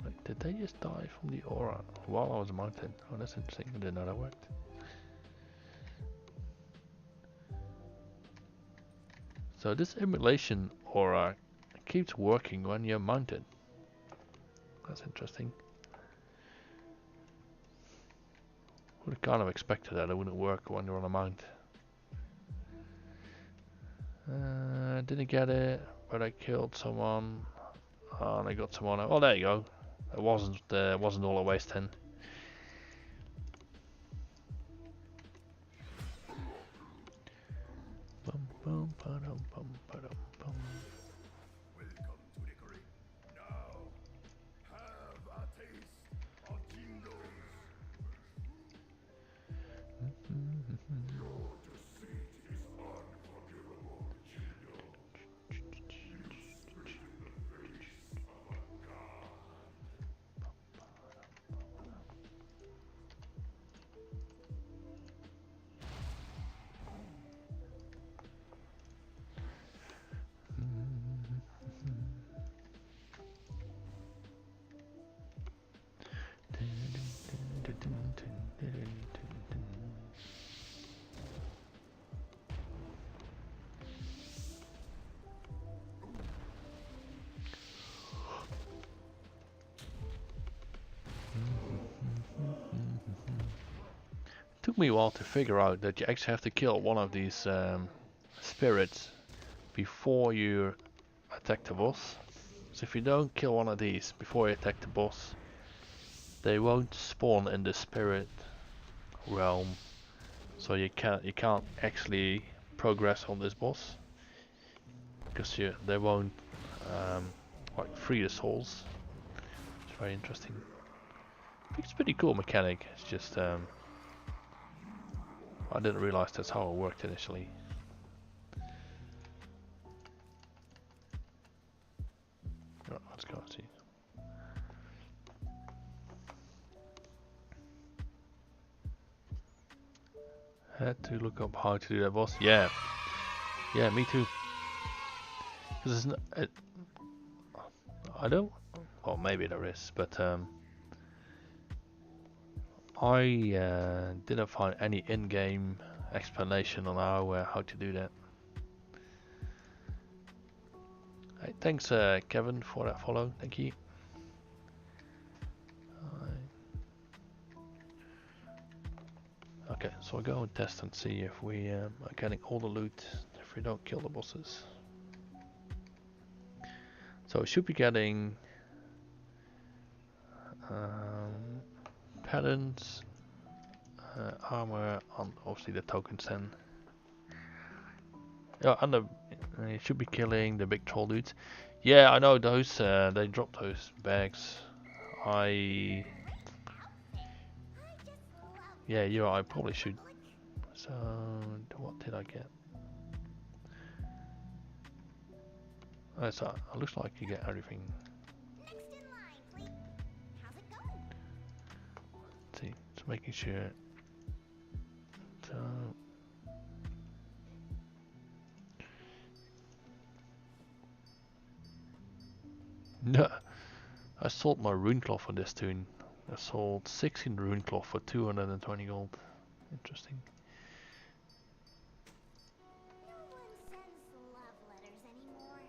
Wait, did they just die from the aura while I was mounted? Oh, that's interesting. I didn't know that worked. So this emulation aura keeps working when you're mounted. That's interesting. Would have kind of expected that it wouldn't work when you're on a mount. Didn't get it, but I killed someone. And I got someone. Oh, there you go. It wasn't all a waste then. Bum, bum, ba-dum, bum, ba-dum, bum. Welcome to the green. Now, have a taste of jingles. Your deceit is unforgivable, Jingle. Took me a while to figure out that you actually have to kill one of these spirits before you attack the boss. So if you don't kill one of these before you attack the boss, they won't spawn in the spirit realm. So you can't actually progress on this boss because they won't like free the souls. It's very interesting. It's a pretty cool mechanic. It's just I didn't realize that's how it worked initially. Oh, let's go see. Had to look up how to do that boss. Yeah, me too. Because I don't. Well, maybe there is, but I didn't find any in-game explanation on how to do that. Hey, thanks Kevin for that follow, thank you. Okay, so I'll go and test and see if we are getting all the loot if we don't kill the bosses. So we should be getting patterns, armor, and obviously the tokens then. Yeah, and you should be killing the big troll dudes. Yeah, I know those, they dropped those bags. Yeah, you're right, I probably should. So, what did I get? Oh, so it looks like you get everything. Next in line, please. How's it going? Let's see, just making sure. So, no, I sold my rune cloth for this tune. I sold 16 rune cloth for 220 gold. Interesting. No one sends love letters anymore.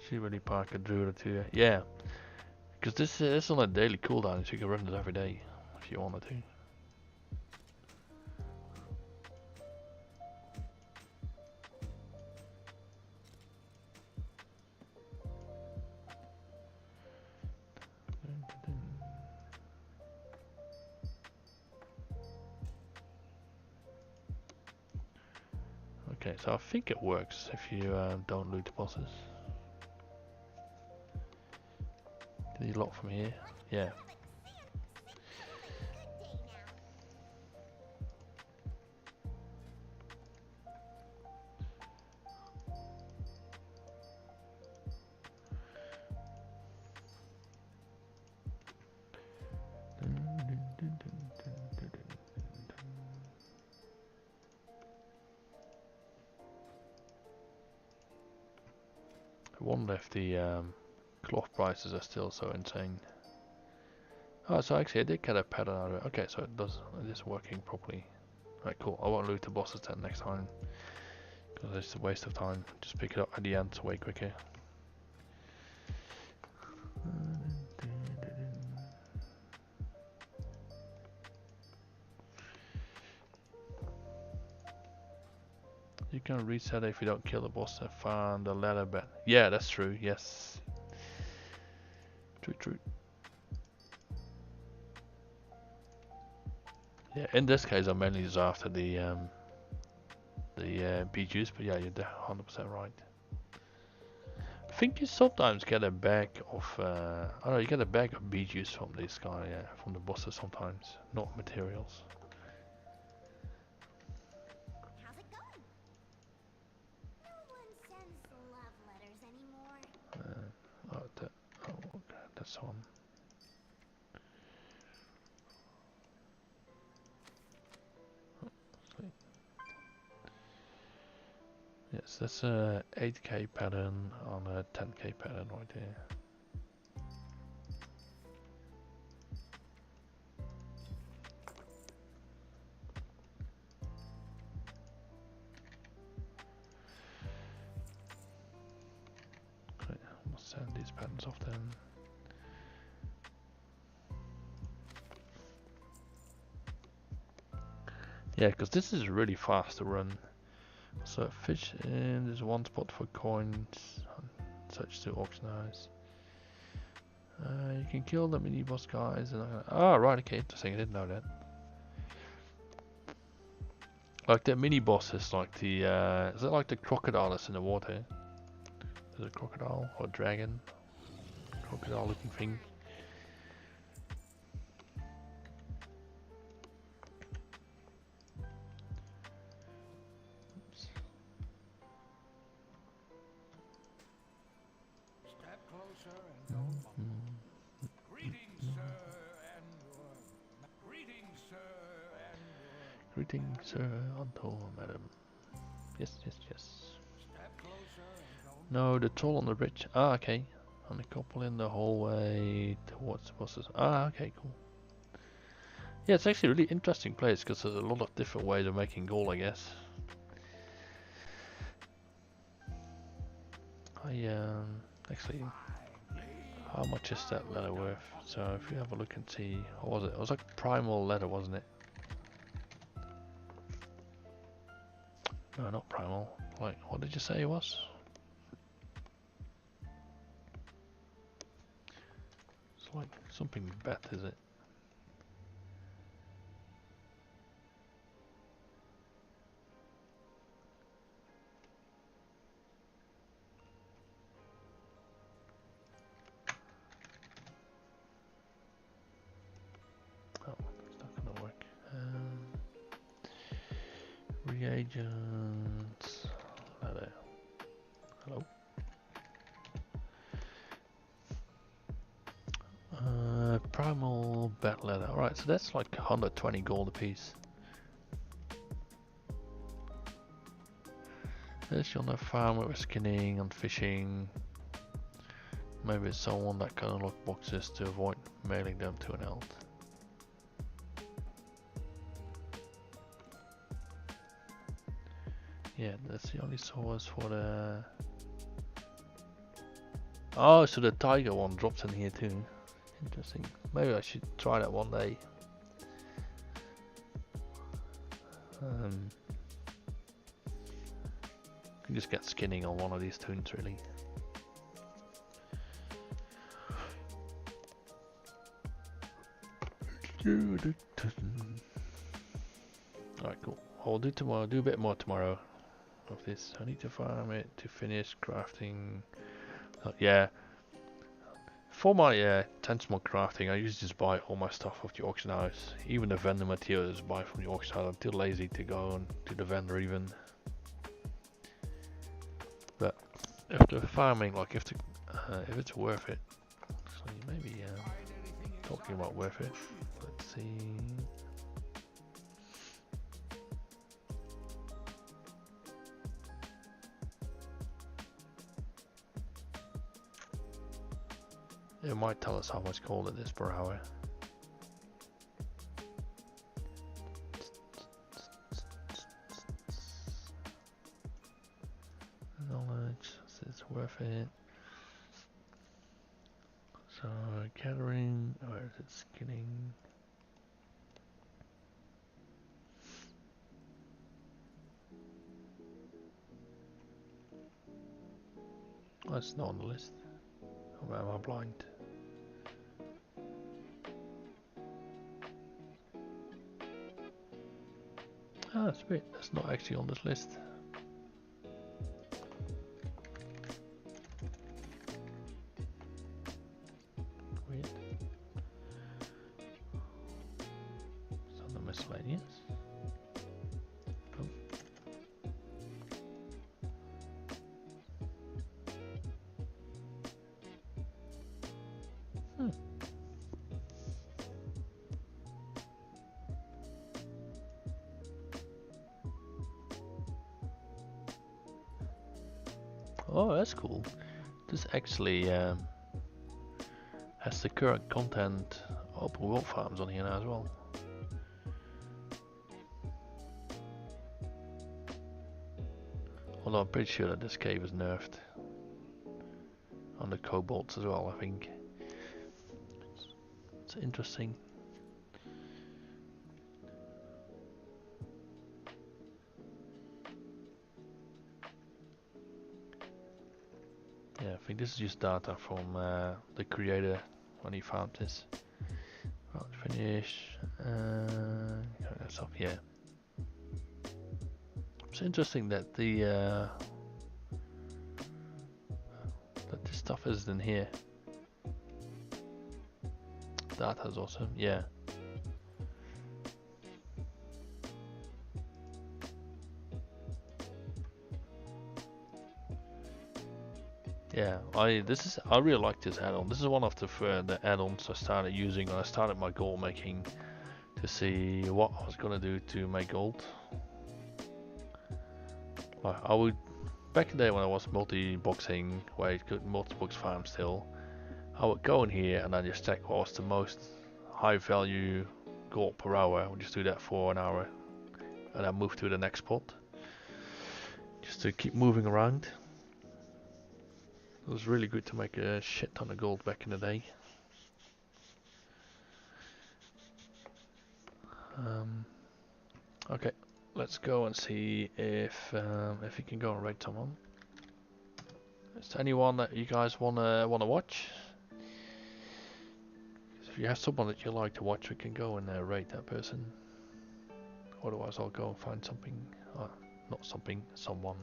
She really Parker drew it to you. Yeah, because this is on a daily cooldown, so you can run it every day if you wanted to. Okay, so I think it works if you don't loot the bosses. Can you lock from here? Yeah. I wonder if the cloth prices are still so insane. Oh, so actually I did get a pattern out of it. Okay, so it is working properly. Right, cool. I won't loot the bosses then next time, because it's a waste of time. Just pick it up at the end, it's way quicker. You can reset if you don't kill the boss and find the ladder bed. Yeah, that's true. Yes. True. Yeah, in this case, I'm mainly just after the bee juice, but yeah, you're 100% right. I think you sometimes get a bag of, I don't know, you get a bag of bee juice from this guy, from the bosses sometimes, not materials. How's it going? No one sends love letters anymore. Okay, that's one. Yes, that's a 8k pattern on a 10k pattern right there. Okay, I'm gonna send these patterns off then. Yeah, because this is really fast to run. So fish in, there's one spot for coins, such to auctionize. You can kill the mini boss guys. And right, okay, interesting. I didn't know that. Like the mini bosses, like the is it like the crocodile that's in the water? Is it a crocodile or a dragon? Crocodile-looking thing. Step closer and don't fumble. Greetings, sir, and greetings, sir, and Greetings, sir, Anto, madam. Yes. step closer and don't No, the troll on the bridge. Ah, okay. And a couple in the hallway towards the bosses. Ah, okay, cool. Yeah, it's actually a really interesting place because there's a lot of different ways of making gold, I guess. Actually, how much is that leather worth? So if you have a look and see, what was it? It was like primal leather, wasn't it? No, not primal. Like, what did you say it was? It's like something bet, is it? Oh, it's not gonna work. Reagents. Leather. Hello. Primal bat leather. Alright, so that's like 120 gold a piece. There's on a farm with skinning and fishing. Maybe it's someone that can unlock boxes to avoid mailing them to an eld. Yeah, that's the only source for the... Oh, so the tiger one drops in here too. Interesting. Maybe I should try that one day. You can just get skinning on one of these tunes, really. Alright, cool. I'll do tomorrow. Do a bit more tomorrow of this. I need to farm it to finish crafting. Yeah. For my 10 small crafting, I usually just buy all my stuff off the auction house. Even the vendor materials buy from the auction house. I'm too lazy to go and to the vendor even. But if the farming, like if it's worth it, so maybe talking about worth it. Let's see. It might tell us how much gold it is per hour. Knowledge, it's worth it. So gathering, where is it? Skinning. Oh, it's not on the list. Or am I blind? Ah, that's weird. That's not actually on this list. Weird. It's on the miscellaneous. Oh. Oh, that's cool. This actually has the current content open world farms on here now as well. Although I'm pretty sure that this cave is nerfed on the kobolds as well, I think. It's interesting. Yeah, I think this is just data from the creator when he found this. Right, finish. That's up here. It's interesting that that this stuff is in here. Data's awesome. Yeah. Yeah, I really like this add-on. This is one of the add-ons I started using when I started my gold making to see what I was gonna do to make gold. I would back in the day when I was multi-boxing, where I could multi-box farm still. I would go in here and then just check what was the most high value gold per hour. We'll just do that for an hour and then move to the next spot. Just to keep moving around. It was really good to make a shit ton of gold back in the day. Okay, let's go and see if you can go and raid someone. Is there anyone that you guys wanna watch? If you have someone that you like to watch, we can go and raid that person. Otherwise, I'll go and find something. Not something, someone.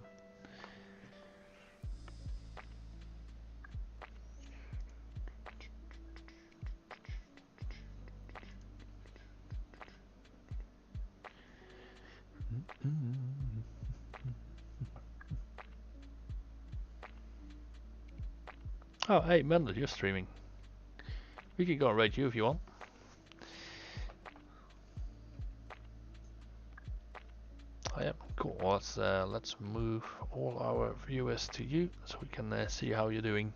Oh, hey, Mendel, you're streaming. We can go and raid you if you want. Oh, yeah, cool. Well, let's move all our viewers to you so we can see how you're doing.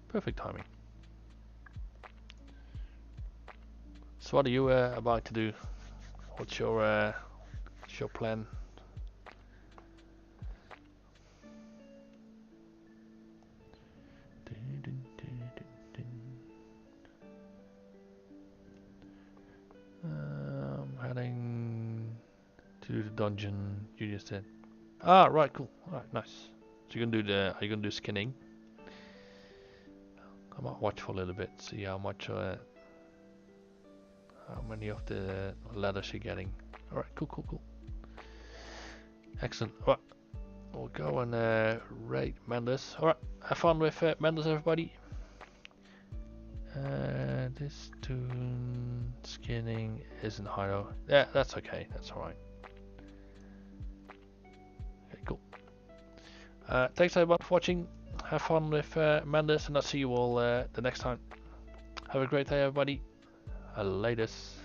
Perfect timing. So, what are you about to do? What's your plan? Heading to the dungeon you just did. Ah, right, cool. Alright, nice. So you're gonna do are you gonna do skinning? I might watch for a little bit, see how many of the letters you're getting. Alright, cool. Excellent. Alright, we'll go and raid Mendes. Alright, have fun with Mendes, everybody. This tune skinning isn't high though. Yeah, that's okay. That's alright. Okay, cool. Thanks everybody for watching. Have fun with Mendes, and I'll see you all the next time. Have a great day, everybody. Latest.